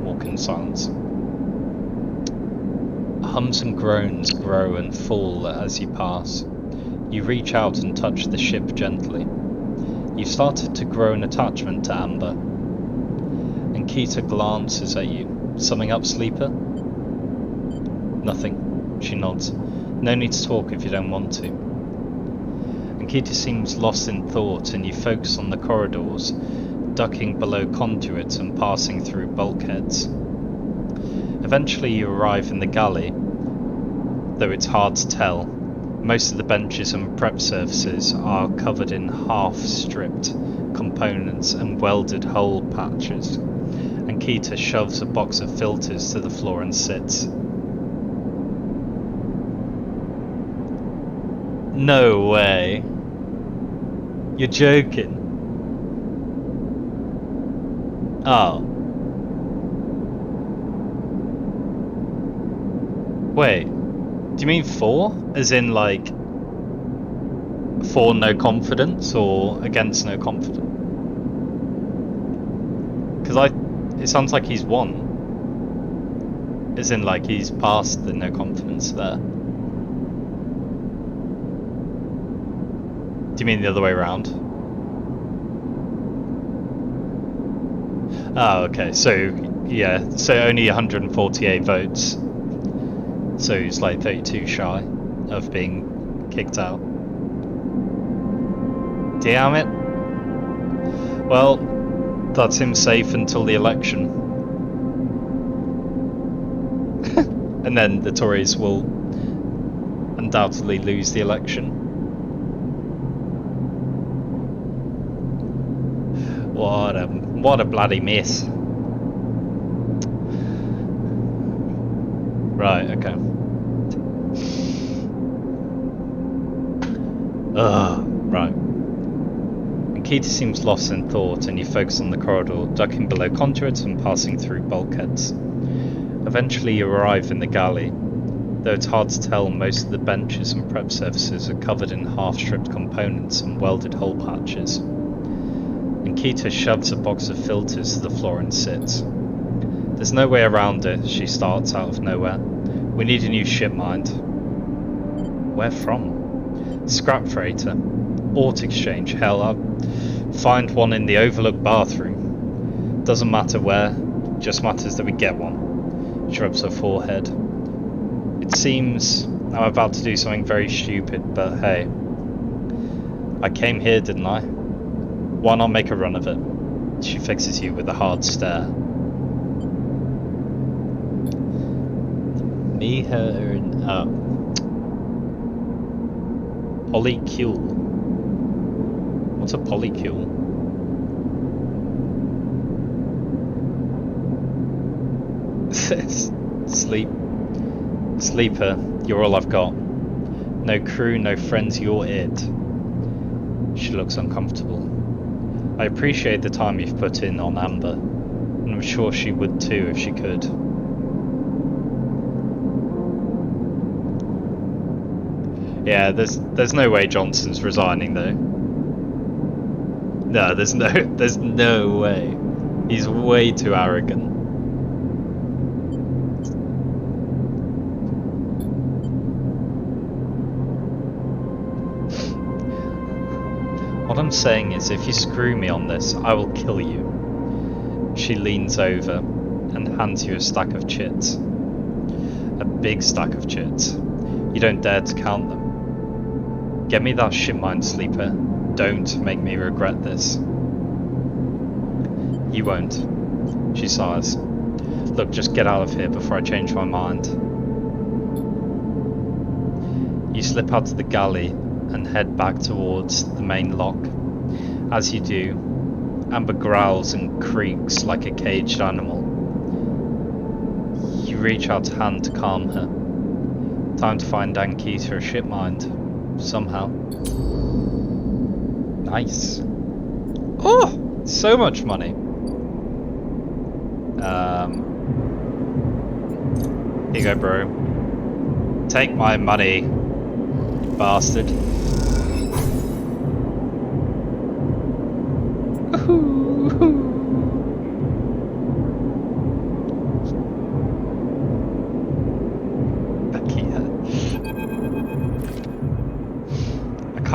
Walk in silence. Hums and groans grow and fall as you pass. You reach out and touch the ship gently. You've started to grow an attachment to Amber. And Keita glances at you. Summing up, sleeper? Nothing. She nods. No need to talk if you don't want to. And Keita seems lost in thought, and you focus on the corridors, ducking below conduits and passing through bulkheads. Eventually you arrive in the galley, though it's hard to tell. Most of the benches and prep surfaces are covered in half-stripped components and welded hole patches, and Keita shoves a box of filters to the floor and sits. No way. You're joking. Oh. Wait. Do you mean 4? As in, like, for no confidence or against no confidence? Because it sounds like he's 1. As in, like, he's past the no confidence there. Do you mean the other way around? Oh, okay. So, yeah. So only 148 votes. So he's like 32 shy of being kicked out. Damn it. Well, that's him safe until the election. And then the Tories will undoubtedly lose the election. What a bloody mess. Right, okay. Right. And Keita seems lost in thought, and you focus on the corridor, ducking below conduits and passing through bulkheads. Eventually you arrive in the galley. Though it's hard to tell, most of the benches and prep surfaces are covered in half-stripped components and welded hole patches. And Keita shoves a box of filters to the floor and sits. There's no way around it, she starts out of nowhere. We need a new ship mind. Where from? Scrap freighter. Ort exchange, hell, I'll find one in the overlooked bathroom. Doesn't matter where, just matters that we get one. She rubs her forehead. It seems I'm about to do something very stupid, but hey. I came here, didn't I? Why not make a run of it? She fixes you with a hard stare. Me, her, and polycule. What's a polycule? Sleeper, you're all I've got. No crew, no friends, you're it. She looks uncomfortable. I appreciate the time you've put in on Amber, and I'm sure she would too if she could. Yeah, there's no way Johnson's resigning though. No, there's no way. He's way too arrogant. What I'm saying is, if you screw me on this, I will kill you. She leans over and hands you a stack of chits. A big stack of chits. You don't dare to count them. Get me that ship mind, sleeper. Don't make me regret this. You won't. She sighs. Look, just get out of here before I change my mind. You slip out of the galley and head back towards the main lock. As you do, Amber growls and creaks like a caged animal. You reach out a hand to calm her. Time to find Keita a ship mind. Somehow. Nice. Oh! So much money. Here you go, bro. Take my money, bastard.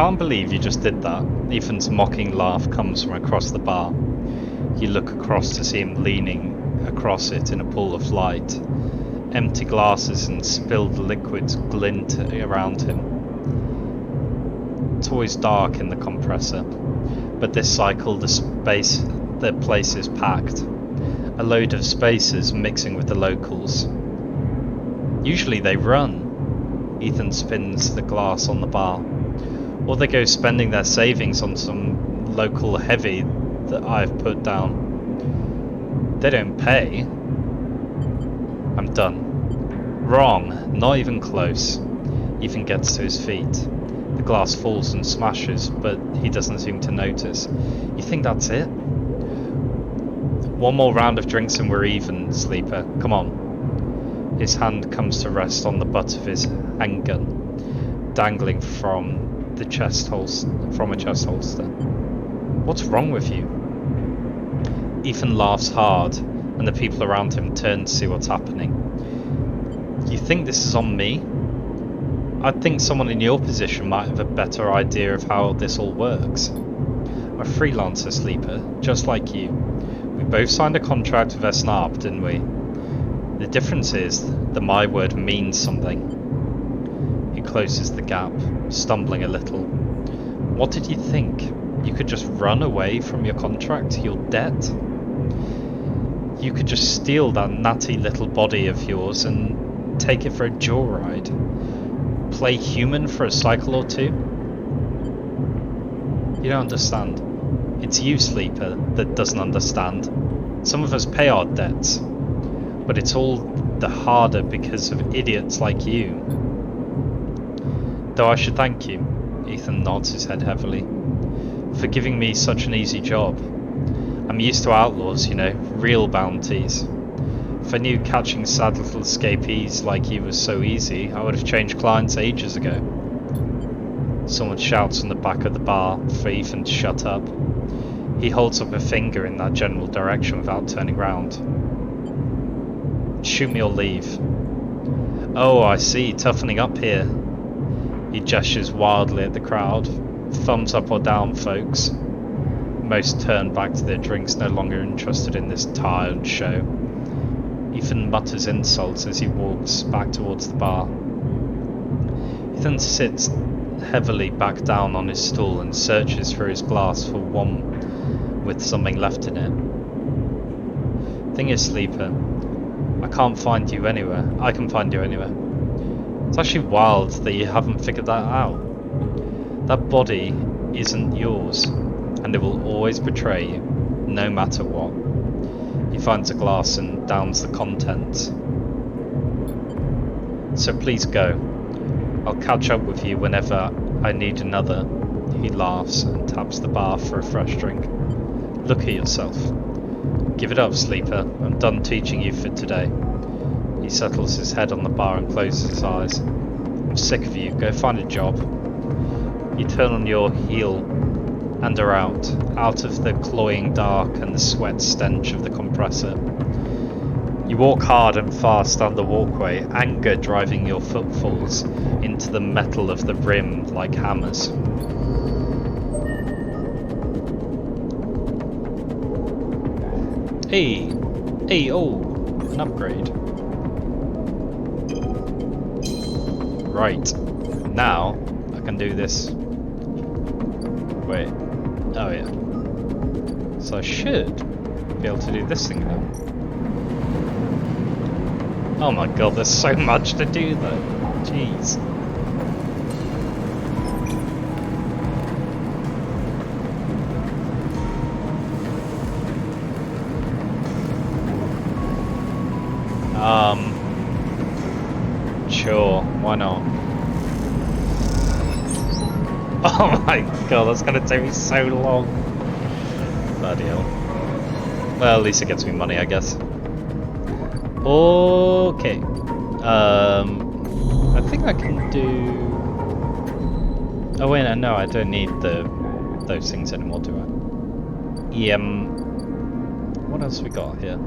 can't believe you just did that. Ethan's mocking laugh comes from across the bar. You look across to see him leaning across it in a pool of light. Empty glasses and spilled liquids glint around him. It's always dark in the compressor, but this cycle the place is packed. A load of spacers mixing with the locals. Usually they run. Ethan spins the glass on the bar. Or they go spending their savings on some local heavy that I've put down. They don't pay. I'm done. Wrong. Not even close. Ethan gets to his feet. The glass falls and smashes, but he doesn't seem to notice. You think that's it? One more round of drinks and we're even, Sleeper. Come on. His hand comes to rest on the butt of his handgun, dangling from a chest holster. What's wrong with you? Ethan laughs hard, and the people around him turn to see what's happening. You think this is on me? I think someone in your position might have a better idea of how this all works. I'm a freelancer, Sleeper, just like you. We both signed a contract with SNARP, didn't we? The difference is that my word means something. He closes the gap, stumbling a little. What did you think? You could just run away from your contract, your debt? You could just steal that natty little body of yours and take it for a joyride. Play human for a cycle or two? You don't understand. It's you, Sleeper, that doesn't understand. Some of us pay our debts, but it's all the harder because of idiots like you. Though I should thank you, Ethan nods his head heavily, for giving me such an easy job. I'm used to outlaws, you know, real bounties. If I knew catching sad little escapees like you was so easy, I would have changed clients ages ago. Someone shouts from the back of the bar for Ethan to shut up. He holds up a finger in that general direction without turning round. Shoot me or leave. Oh, I see, toughening up here. He gestures wildly at the crowd. Thumbs up or down, folks. Most turn back to their drinks, no longer interested in this tired show. Ethan mutters insults as he walks back towards the bar. Ethan sits heavily back down on his stool and searches for his glass for one with something left in it. Thing is, Sleeper, I can find you anywhere. It's actually wild that you haven't figured that out. That body isn't yours, and it will always betray you, no matter what. He finds a glass and downs the contents. So please go. I'll catch up with you whenever I need another. He laughs and taps the bar for a fresh drink. Look at yourself. Give it up, Sleeper. I'm done teaching you for today. He settles his head on the bar and closes his eyes. I'm sick of you. Go find a job. You turn on your heel and are out of the cloying dark and the sweat stench of the compressor. You walk hard and fast down the walkway, anger driving your footfalls into the metal of the rim like hammers. Hey, oh, an upgrade. Right, now I can do this. Wait, oh yeah. So I should be able to do this thing now. Oh my god, there's so much to do though. Jeez. Sure, why not? Oh my god, that's gonna take me so long. Bloody hell. Well, at least it gets me money, I guess. Okay. I think I can do... Oh wait, no, I don't need those things anymore, do I? What else we got here?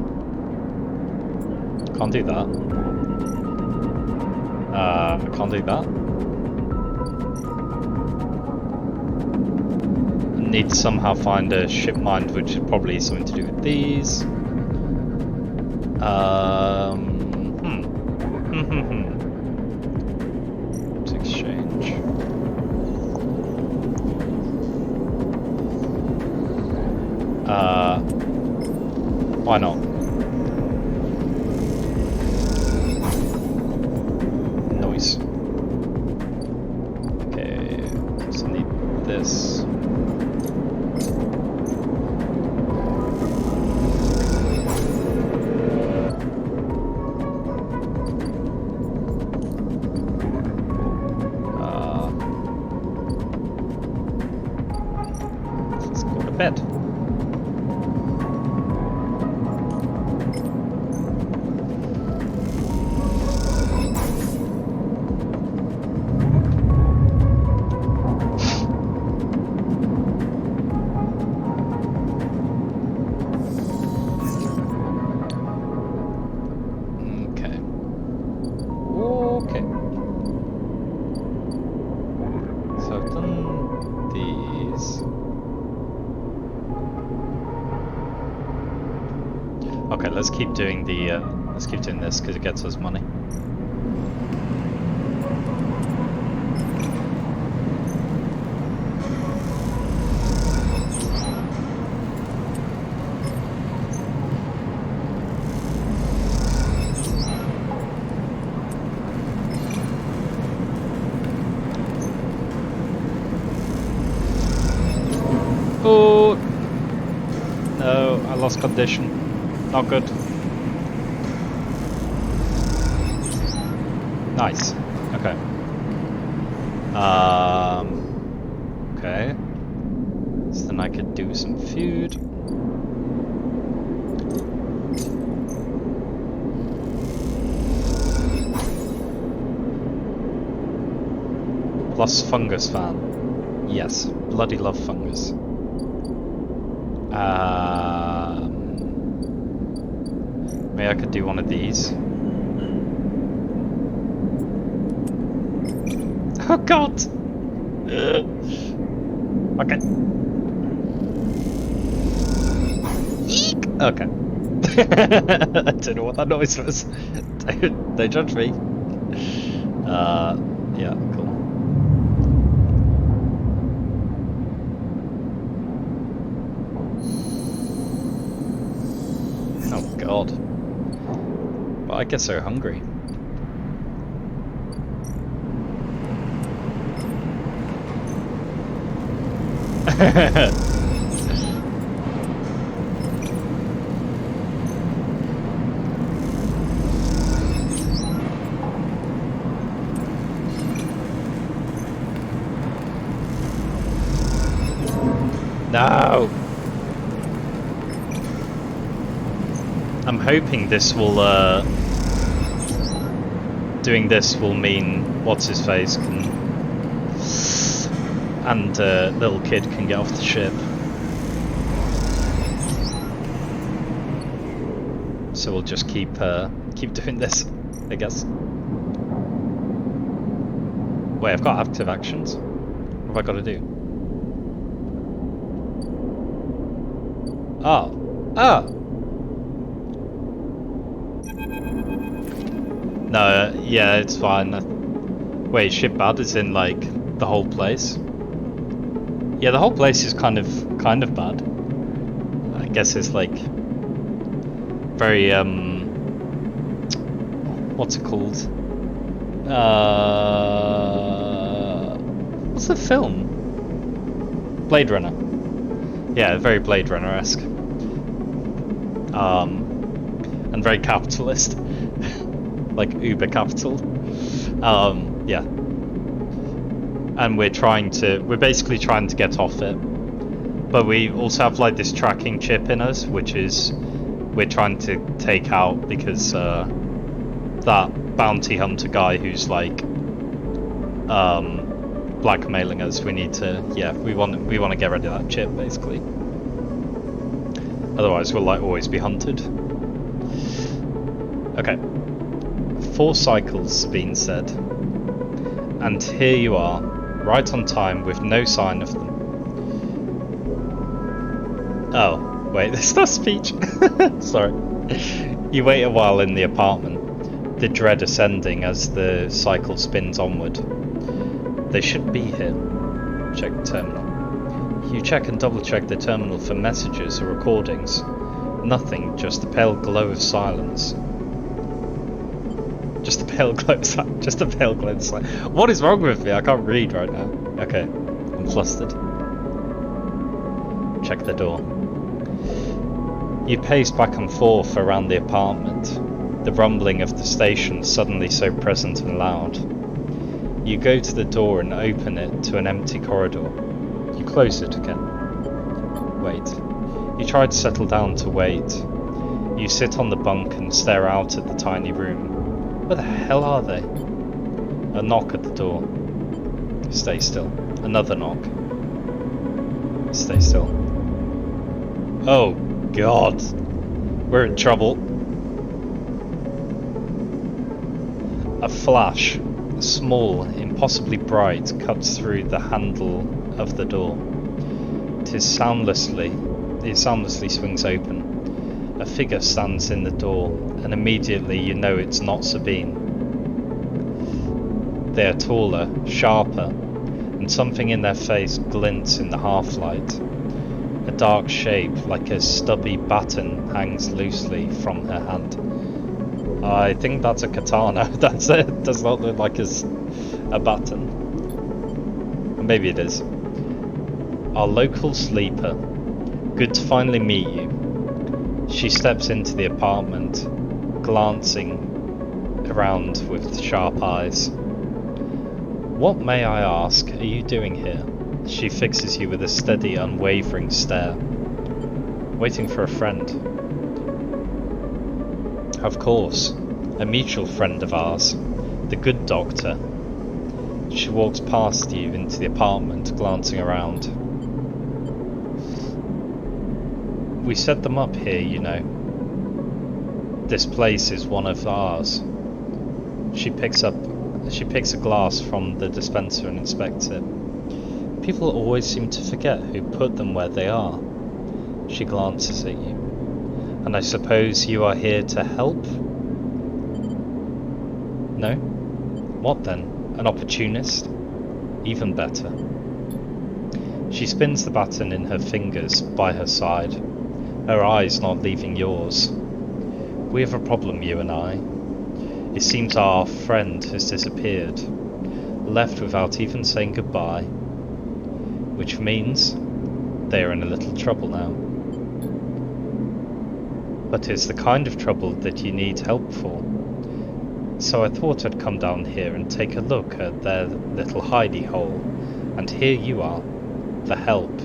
Can't do that. I can't do that. need to somehow find a ship mind, which is probably something to do with these. Let's exchange. Why not? Noise. Okay, so I need this. Let's go to bed. Okay, let's keep doing the let's keep doing this because it gets us money. Oh no, I lost condition. Not good. Nice. Okay. Okay. So then I could do some food. Plus fungus fan. Yes. Bloody love fungus. Maybe I could do one of these. Oh god! Okay. Eek! Okay. I don't know what that noise was. Don't judge me. Yeah, cool. Oh god. Well, I get so hungry. No! I'm hoping this will, doing this will mean what's-his-face can, and little kid can get off the ship. So we'll just keep doing this, I guess. Wait, I've got active actions. What have I got to do? Oh. Oh! No, yeah, it's fine. Wait, ship bad is in like the whole place? Yeah, the whole place is kind of bad. I guess it's like very what's it called? What's the film? Blade Runner. Yeah, very Blade Runner-esque. And very capitalist. Like uber capital. Yeah. And we're basically trying to get off it. But we also have like this tracking chip in us, which is we're trying to take out because that bounty hunter guy who's like blackmailing us, we need to, yeah, we want to get rid of that chip basically. Otherwise we'll like always be hunted. Okay. 4 cycles, Sabine said. And here you are, right on time with no sign of them. Oh, wait, there's no speech. Sorry. You wait a while in the apartment, the dread ascending as the cycle spins onward. They should be here. Check the terminal. You check and double check the terminal for messages or recordings. Nothing, just a pale glow of silence. Just a pale glow of silence. Just a pale glow of silence. What is wrong with me? I can't read right now. Okay, I'm flustered. Check the door. You pace back and forth around the apartment, the rumbling of the station suddenly so present and loud. You go to the door and open it to an empty corridor. You close it again. Wait. You try to settle down to wait. You sit on the bunk and stare out at the tiny room. Where the hell are they? A knock at the door. Stay still. Another knock. Stay still. Oh God. We're in trouble. A flash, small, impossibly bright, cuts through the handle of the door. It soundlessly swings open. A figure stands in the door, and immediately you know it's not Sabine. They are taller, sharper, and something in their face glints in the half-light. A dark shape, like a stubby baton, hangs loosely from her hand. I think that's a katana. That's it. Does not look like a baton. Maybe it is. Our local sleeper. Good to finally meet you. She steps into the apartment, glancing around with sharp eyes. What, may I ask, are you doing here? She fixes you with a steady, unwavering stare. Waiting for a friend. Of course, a mutual friend of ours, the good doctor. She walks past you into the apartment, glancing around. We set them up here, you know. This place is one of ours. She picks a glass from the dispenser and inspects it. People always seem to forget who put them where they are. She glances at you. And I suppose you are here to help? No? What then? An opportunist? Even better. She spins the baton in her fingers by her side, her eyes not leaving yours. We have a problem, you and I. It seems our friend has disappeared, left without even saying goodbye. Which means they are in a little trouble now. But it's the kind of trouble that you need help for. So I thought I'd come down here and take a look at their little hidey hole, and here you are, the help.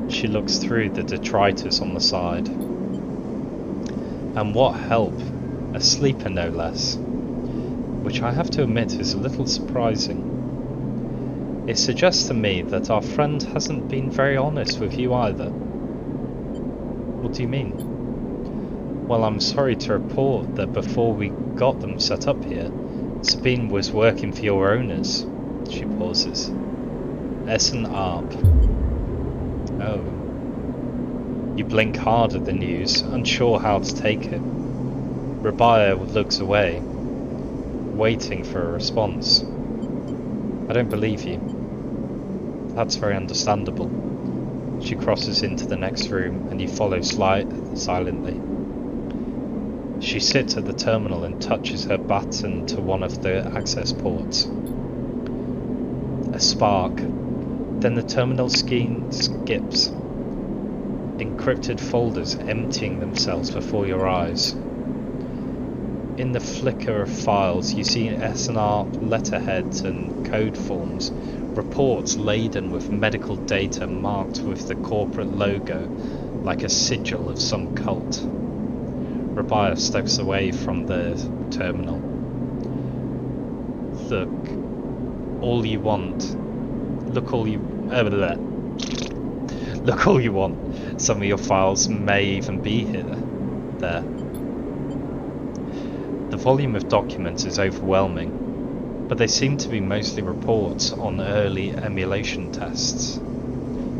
She looks through the detritus on the side. And what help? A sleeper no less. Which I have to admit is a little surprising. It suggests to me that our friend hasn't been very honest with you either. What do you mean? Well, I'm sorry to report that before we got them set up here, Sabine was working for your owners. She pauses. Essen Arp. Oh. You blink hard at the news, unsure how to take it. Rabia looks away, waiting for a response. I don't believe you. That's very understandable. She crosses into the next room and you follow silently. She sits at the terminal and touches her baton to one of the access ports. A spark. Then the terminal screen skips. Encrypted folders emptying themselves before your eyes. In the flicker of files, you see SNR letterheads and code forms, reports laden with medical data marked with the corporate logo, like a sigil of some cult. Rabia steps away from the terminal. Look all you want. Look all you want. Some of your files may even be here. There. The volume of documents is overwhelming, but they seem to be mostly reports on early emulation tests.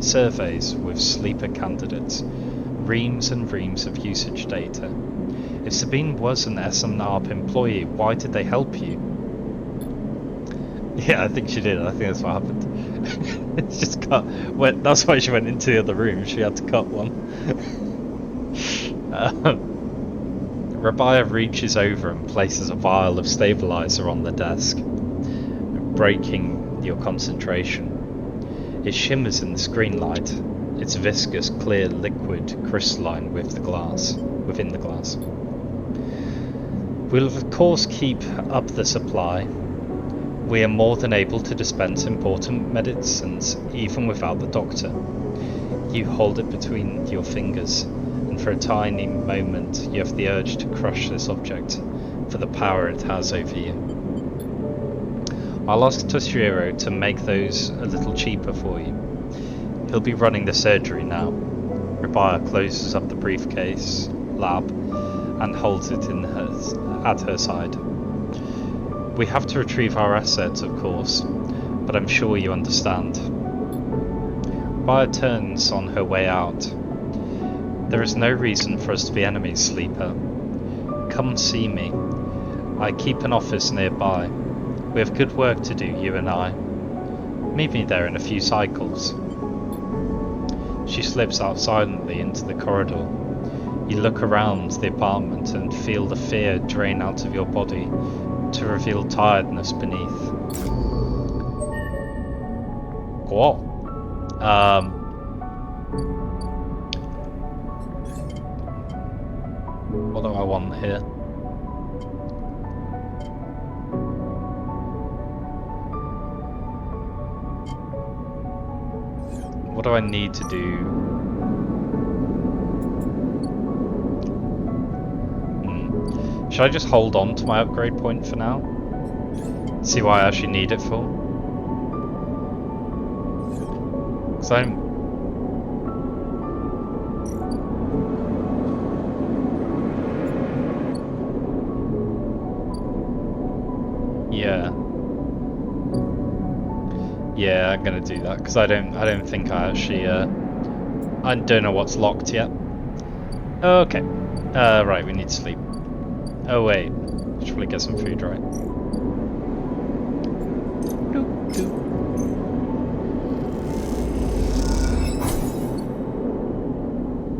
surveys with sleeper candidates, reams and reams of usage data. If Sabine was an SMNARP employee, why did they help you? Yeah, I think she did. I think that's what happened. It's just cut. That's why she went into the other room. She had to cut one. Rabia reaches over and places a vial of stabilizer on the desk, breaking your concentration. It shimmers in the screen light. It's viscous, clear liquid, crystalline within the glass. We'll of course keep up the supply. We are more than able to dispense important medicines even without the doctor. You hold it between your fingers, and for a tiny moment you have the urge to crush this object for the power it has over you. I'll ask Toshiro to make those a little cheaper for you. He'll be running the surgery now. Rabia closes up the briefcase lab and holds it at her side. We have to retrieve our assets, of course, but I'm sure you understand. Rabia turns on her way out. There is no reason for us to be enemies, Sleeper. Come see me. I keep an office nearby. We have good work to do, you and I. Meet me there in a few cycles. She slips out silently into the corridor. You look around the apartment and feel the fear drain out of your body to reveal tiredness beneath. What? What do I want here? What do I need to do? Should I just hold on to my upgrade point for now? See what I actually need it for? Because I'm... Yeah, I'm gonna do that because I don't think I actually I don't know what's locked yet. Okay. Right, we need to sleep. Oh wait, should probably get some food, right?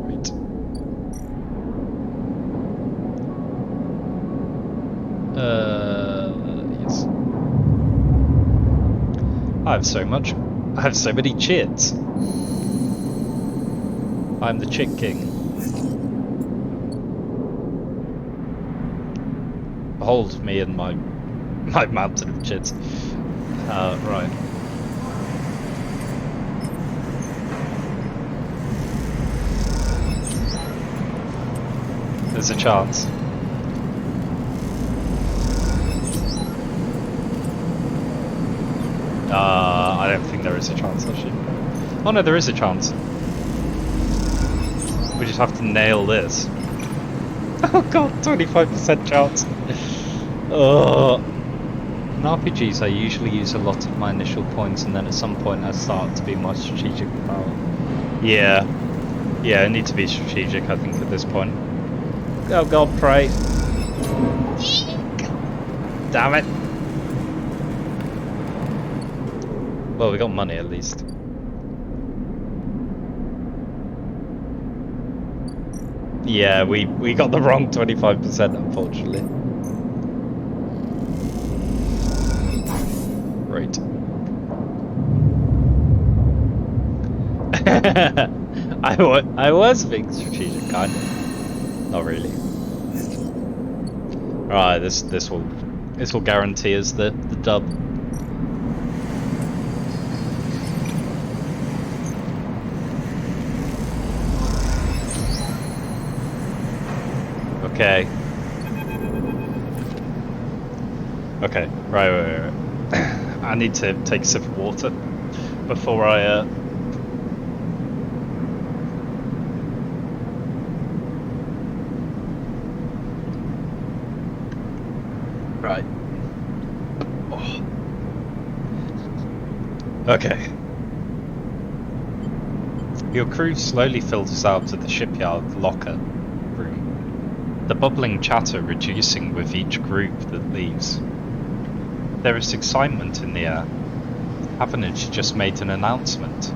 Right. Yes. I have so much. I have so many chits. I'm the Chit King. Behold me and my mountain of chits. Right. There's a chance. I don't think there is a chance, actually. Oh no, there is a chance. We just have to nail this. Oh god, 25% chance. In RPGs I usually use a lot of my initial points and then at some point I start to be more strategic about it. Yeah, I need to be strategic I think at this point. Oh god, pray. Damn it. Well, we got money at least. Yeah, we got the wrong 25% unfortunately. Right. I was being strategic, kind of. Not really. Right, this will guarantee us the dub. Okay. Okay, right. I need to take a sip of water before I Right. Oh. Okay. Your crew slowly filters out to the shipyard locker room, the bubbling chatter reducing with each group that leaves. There is excitement in the air. Avanage just made an announcement.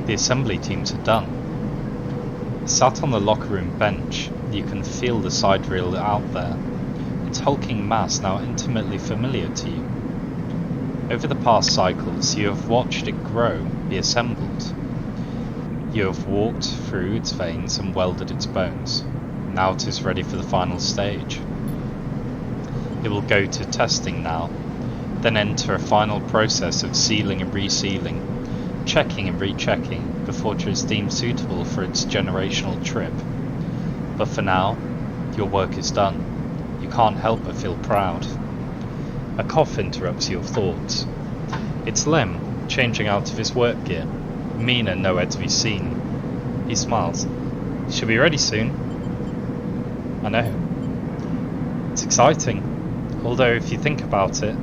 The assembly teams are done. Sat on the locker room bench, you can feel the side reel out there, its hulking mass now intimately familiar to you. Over the past cycles, you have watched it grow, be assembled. You have walked through its veins and welded its bones. Now it is ready for the final stage. It will go to testing now, then enter a final process of sealing and resealing, checking and rechecking before it is deemed suitable for its generational trip. But for now, your work is done. You can't help but feel proud. A cough interrupts your thoughts. It's Lem, changing out of his work gear. Mina nowhere to be seen. He smiles. She'll be ready soon. I know. It's exciting. Although if you think about it,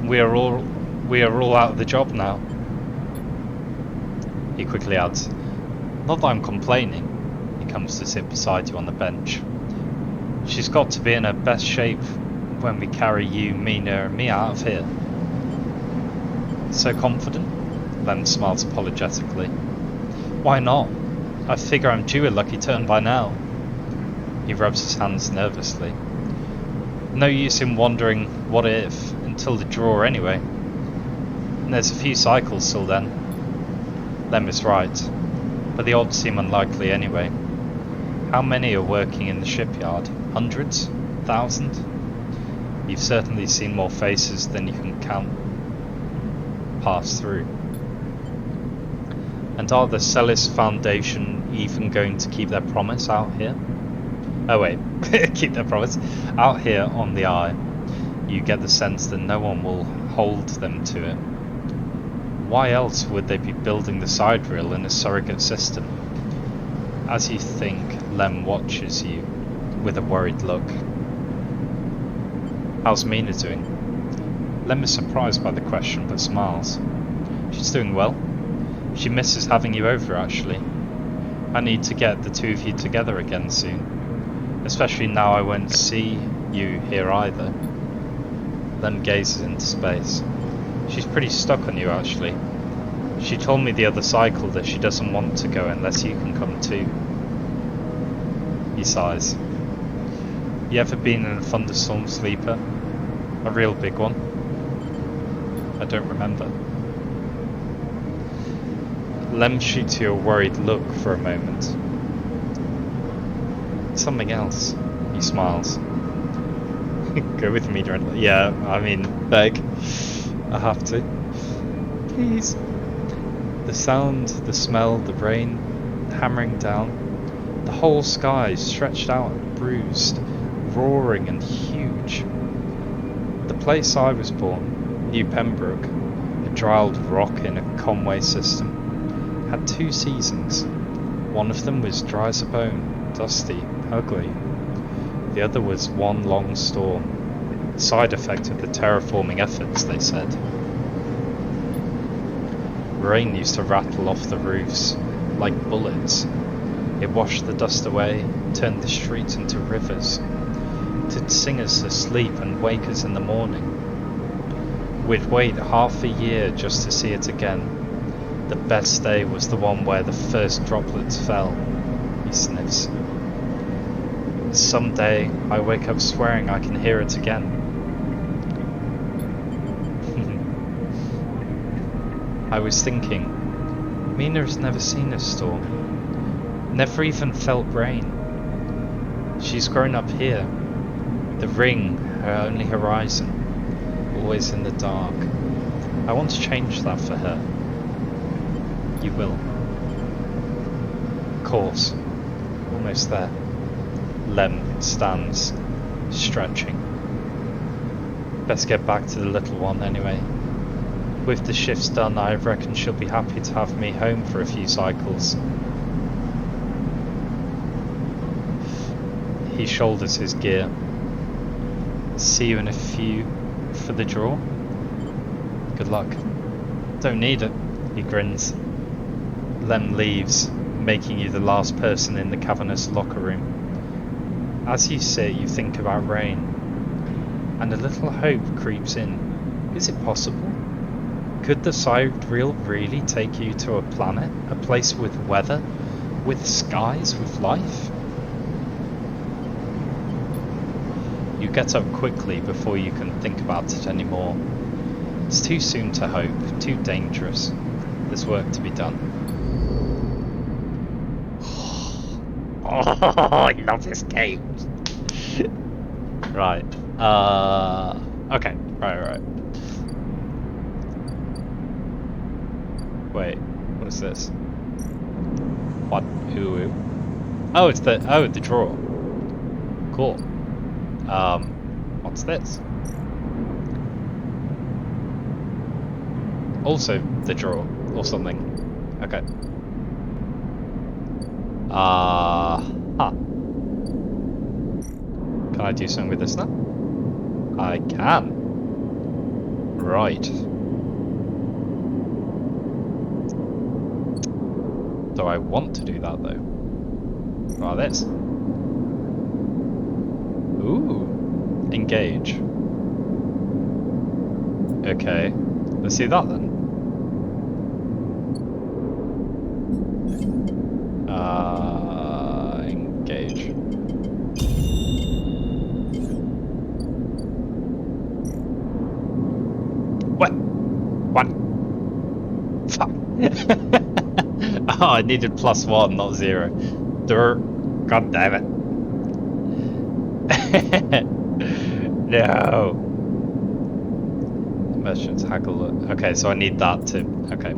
we are all out of the job now. He quickly adds, not that I'm complaining. He comes to sit beside you on the bench. She's got to be in her best shape when we carry you, Mina, and me out of here. So confident? Lem smiles apologetically. Why not? I figure I'm due a lucky turn by now. He rubs his hands nervously. No use in wondering what if until the draw anyway. And there's a few cycles till then. Lem is right, but the odds seem unlikely anyway. How many are working in the shipyard? Hundreds? 1,000? You've certainly seen more faces than you can count pass through. And are the Celis Foundation even going to keep their promise out here? Oh wait, keep their promise. Out here on the Eye, you get the sense that no one will hold them to it. Why else would they be building the side reel in a surrogate system? As you think, Lem watches you with a worried look. How's Mina doing? Lem is surprised by the question but smiles. She's doing well. She misses having you over actually. I need to get the two of you together again soon. Especially now I won't see you here either. Lem gazes into space. She's pretty stuck on you actually. She told me the other cycle that she doesn't want to go unless you can come too. He sighs. You ever been in a thunderstorm sleeper? A real big one? I don't remember. Lem shoots you a worried look for a moment. Something else. He smiles. Go with me, Dreadnought. Yeah, I mean, beg. I have to. Please. The sound, the smell, the rain hammering down. The whole sky stretched out and bruised, roaring and huge. The place I was born, New Pembroke, a dry old rock in a Conway system, had 2 seasons. One of them was dry as a bone, dusty, ugly. The other was one long storm, a side effect of the terraforming efforts, they said. Rain used to rattle off the roofs like bullets. It washed the dust away, turned the streets into rivers. It'd sing us to sleep and wake us in the morning. We'd wait half a year just to see it again. The best day was the one where the first droplets fell. He sniffs. Someday I wake up swearing I can hear it again. I was thinking, Mina has never seen a storm. Never even felt rain. She's grown up here. The ring, her only horizon, always in the dark. I want to change that for her. You will. Of course. Almost there. Lem stands, stretching. Best get back to the little one anyway. With the shifts done, I reckon she'll be happy to have me home for a few cycles. He shoulders his gear. See you in a few for the draw. Good luck. Don't need it, he grins. Lem leaves, making you the last person in the cavernous locker room. As you sit, you think about rain, and a little hope creeps in. Is it possible? Could the sidereal really take you to a planet, a place with weather, with skies, with life? You get up quickly before you can think about it anymore. It's too soon to hope, too dangerous. There's work to be done. Oh, I love this game. Right. Okay. Right. Wait. What's this? What? Ooh. Oh, it's the drawer. Cool. What's this? Also the drawer or something. Okay. Huh. Can I do something with this now? I can. Right. Do I want to do that though? Like this. Ooh. Engage. Okay. Let's see that then. Engage. What? Fuck. Oh, I needed +1, not 0. God damn it. No. Merchants haggle. Okay, so I need that too. Okay.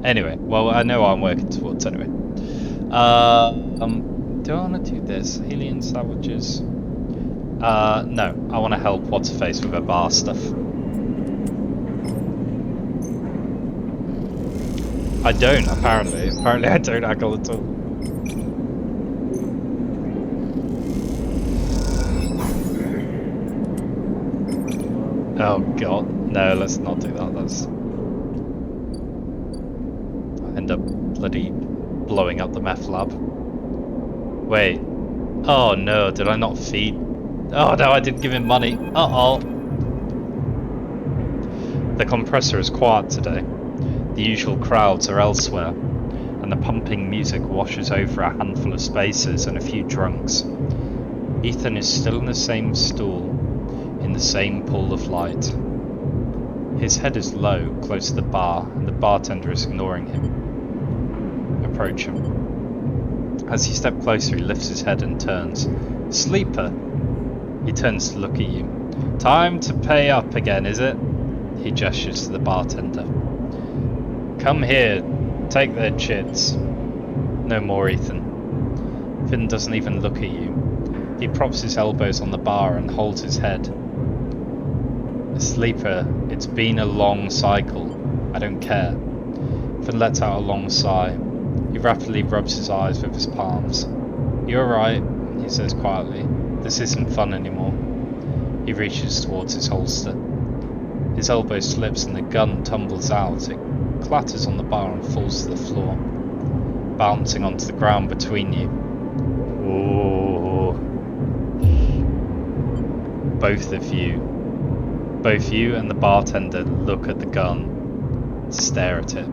Anyway, well, I know what I'm working towards anyway. Do I want to do this? Alien sandwiches? No. I want to help What's-Her-Face with her bar stuff. I don't, apparently. Apparently I don't haggle at all. Oh god. No, let's not do that. That's... I end up bloody blowing up the meth lab. Wait. Oh no, did I not feed? Oh no, I didn't give him money. Uh-oh. The compressor is quiet today. The usual crowds are elsewhere, and the pumping music washes over a handful of spacers and a few drunks. Ethan is still in the same stool, in the same pool of light. His head is low, close to the bar, and the bartender is ignoring him. Approach him. As you step closer, he lifts his head and turns. Sleeper! He turns to look at you. Time to pay up again, is it? He gestures to the bartender. Come here, take their chits. No more, Ethan. Finn doesn't even look at you. He props his elbows on the bar and holds his head. Sleeper, it's been a long cycle. I don't care. Finn lets out a long sigh. He rapidly rubs his eyes with his palms. You're right, he says quietly. This isn't fun anymore. He reaches towards his holster. His elbow slips and the gun tumbles out. It clatters on the bar and falls to the floor, bouncing onto the ground between you. Ooh. Both you and the bartender look at the gun, stare at it.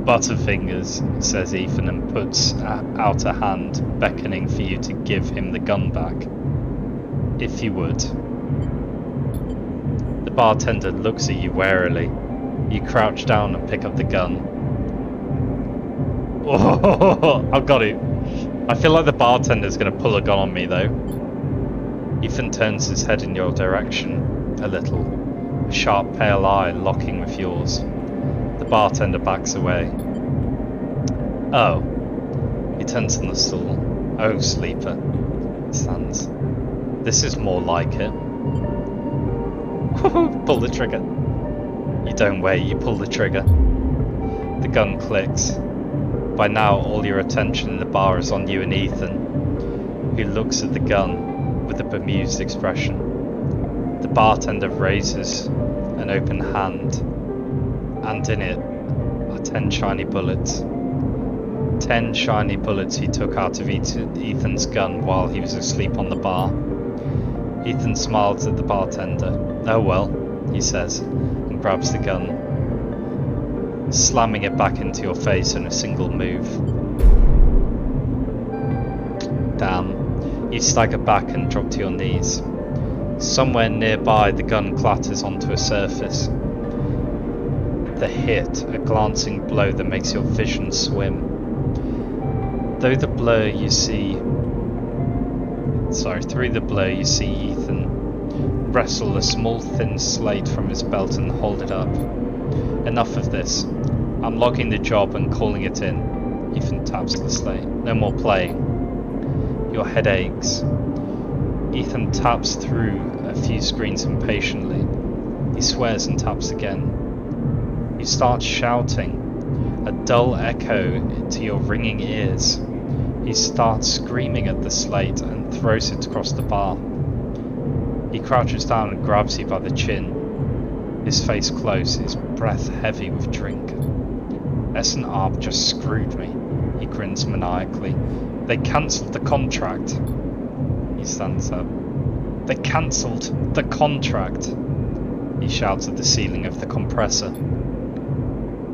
Butterfingers, says Ethan and puts out a hand, beckoning for you to give him the gun back. If you would. The bartender looks at you warily. You crouch down and pick up the gun. Oh, I've got it. I feel like the bartender's going to pull a gun on me though. Ethan turns his head in your direction a little, a sharp pale eye locking with yours. The bartender backs away. Oh. He turns on the stool. Oh, sleeper. He stands. This is more like it. Pull the trigger. You don't wait, you pull the trigger. The gun clicks. By now, all your attention in the bar is on you and Ethan, who looks at the gun with a bemused expression. The bartender raises an open hand, and in it are 10 shiny bullets. 10 shiny bullets he took out of Ethan's gun while he was asleep on the bar. Ethan smiles at the bartender. "Oh well," he says, and grabs the gun, slamming it back into your face in a single move. Damn. You stagger back and drop to your knees. Somewhere nearby, the gun clatters onto a surface. The hit, a glancing blow that makes your vision swim. Through the blur you see Ethan wrestle a small thin slate from his belt and hold it up. "Enough of this. I'm logging the job and calling it in." Ethan taps the slate. "No more playing. Your head aches." Ethan taps through a few screens impatiently. He swears and taps again. You start shouting, a dull echo to your ringing ears. He starts screaming at the slate and throws it across the bar. He crouches down and grabs you by the chin, his face close, his breath heavy with drink. S&R just screwed me, he grins maniacally. They cancelled the contract. He stands up. They cancelled the contract, he shouts at the ceiling of the compressor.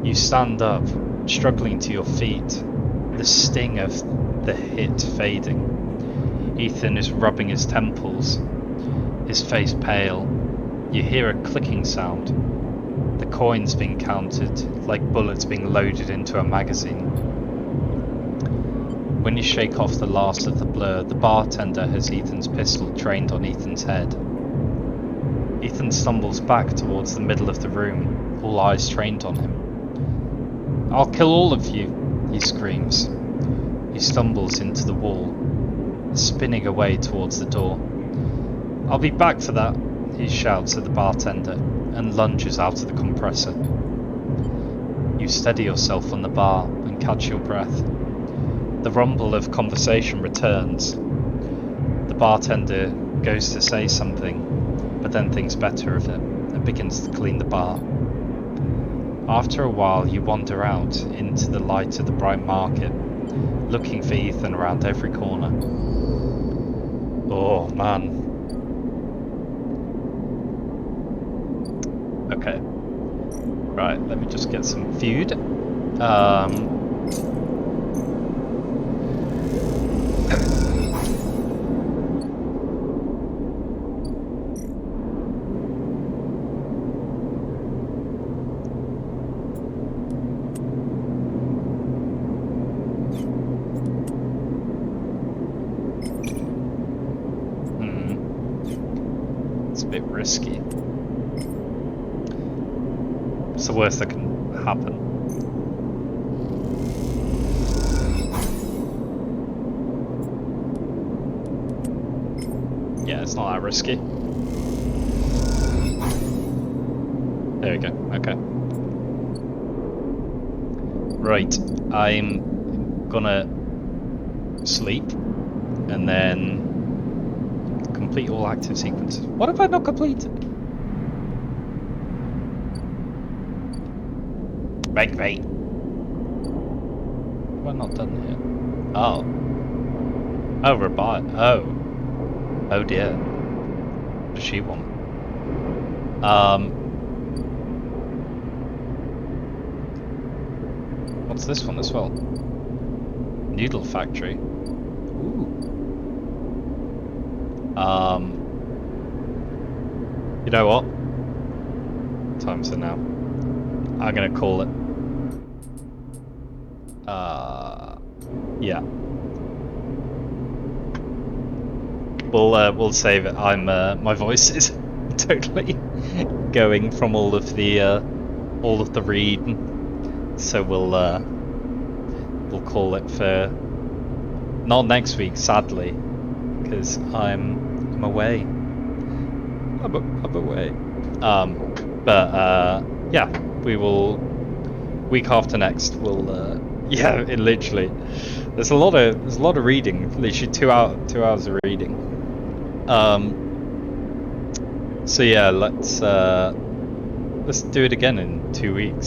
You stand up, struggling to your feet, the sting of the hit fading. Ethan is rubbing his temples, his face pale. You hear a clicking sound, the coins being counted like bullets being loaded into a magazine. When you shake off the last of the blur, the bartender has Ethan's pistol trained on Ethan's head. Ethan stumbles back towards the middle of the room, all eyes trained on him. "I'll kill all of you," he screams. He stumbles into the wall, spinning away towards the door. "I'll be back for that," he shouts at the bartender, and lunges out of the compressor. You steady yourself on the bar and catch your breath. The rumble of conversation returns. The bartender goes to say something, but then thinks better of it and begins to clean the bar. After a while, you wander out into the light of the bright market, looking for Ethan around every corner. Oh man. Okay. Right, let me just get some food. It's a bit risky. What's the worst that can happen? Yeah, it's not that risky. There we go, okay. Right, I'm gonna sleep and then complete all active sequences. What have I not completed? Right. What have I not done here? Oh. Oh, robot. Oh. Oh dear. What does she want? What's this one as well? Noodle factory. Ooh. You know what? Time's it now. I'm gonna call it. Yeah. We'll save it. My voice is totally going from all of the reading, so we'll call it for not next week, sadly, because I'm away. I'm away. Yeah, we will week after next. We'll yeah, it literally. There's a lot of reading. Literally 2 hours of reading. So yeah, let's do it again in 2 weeks.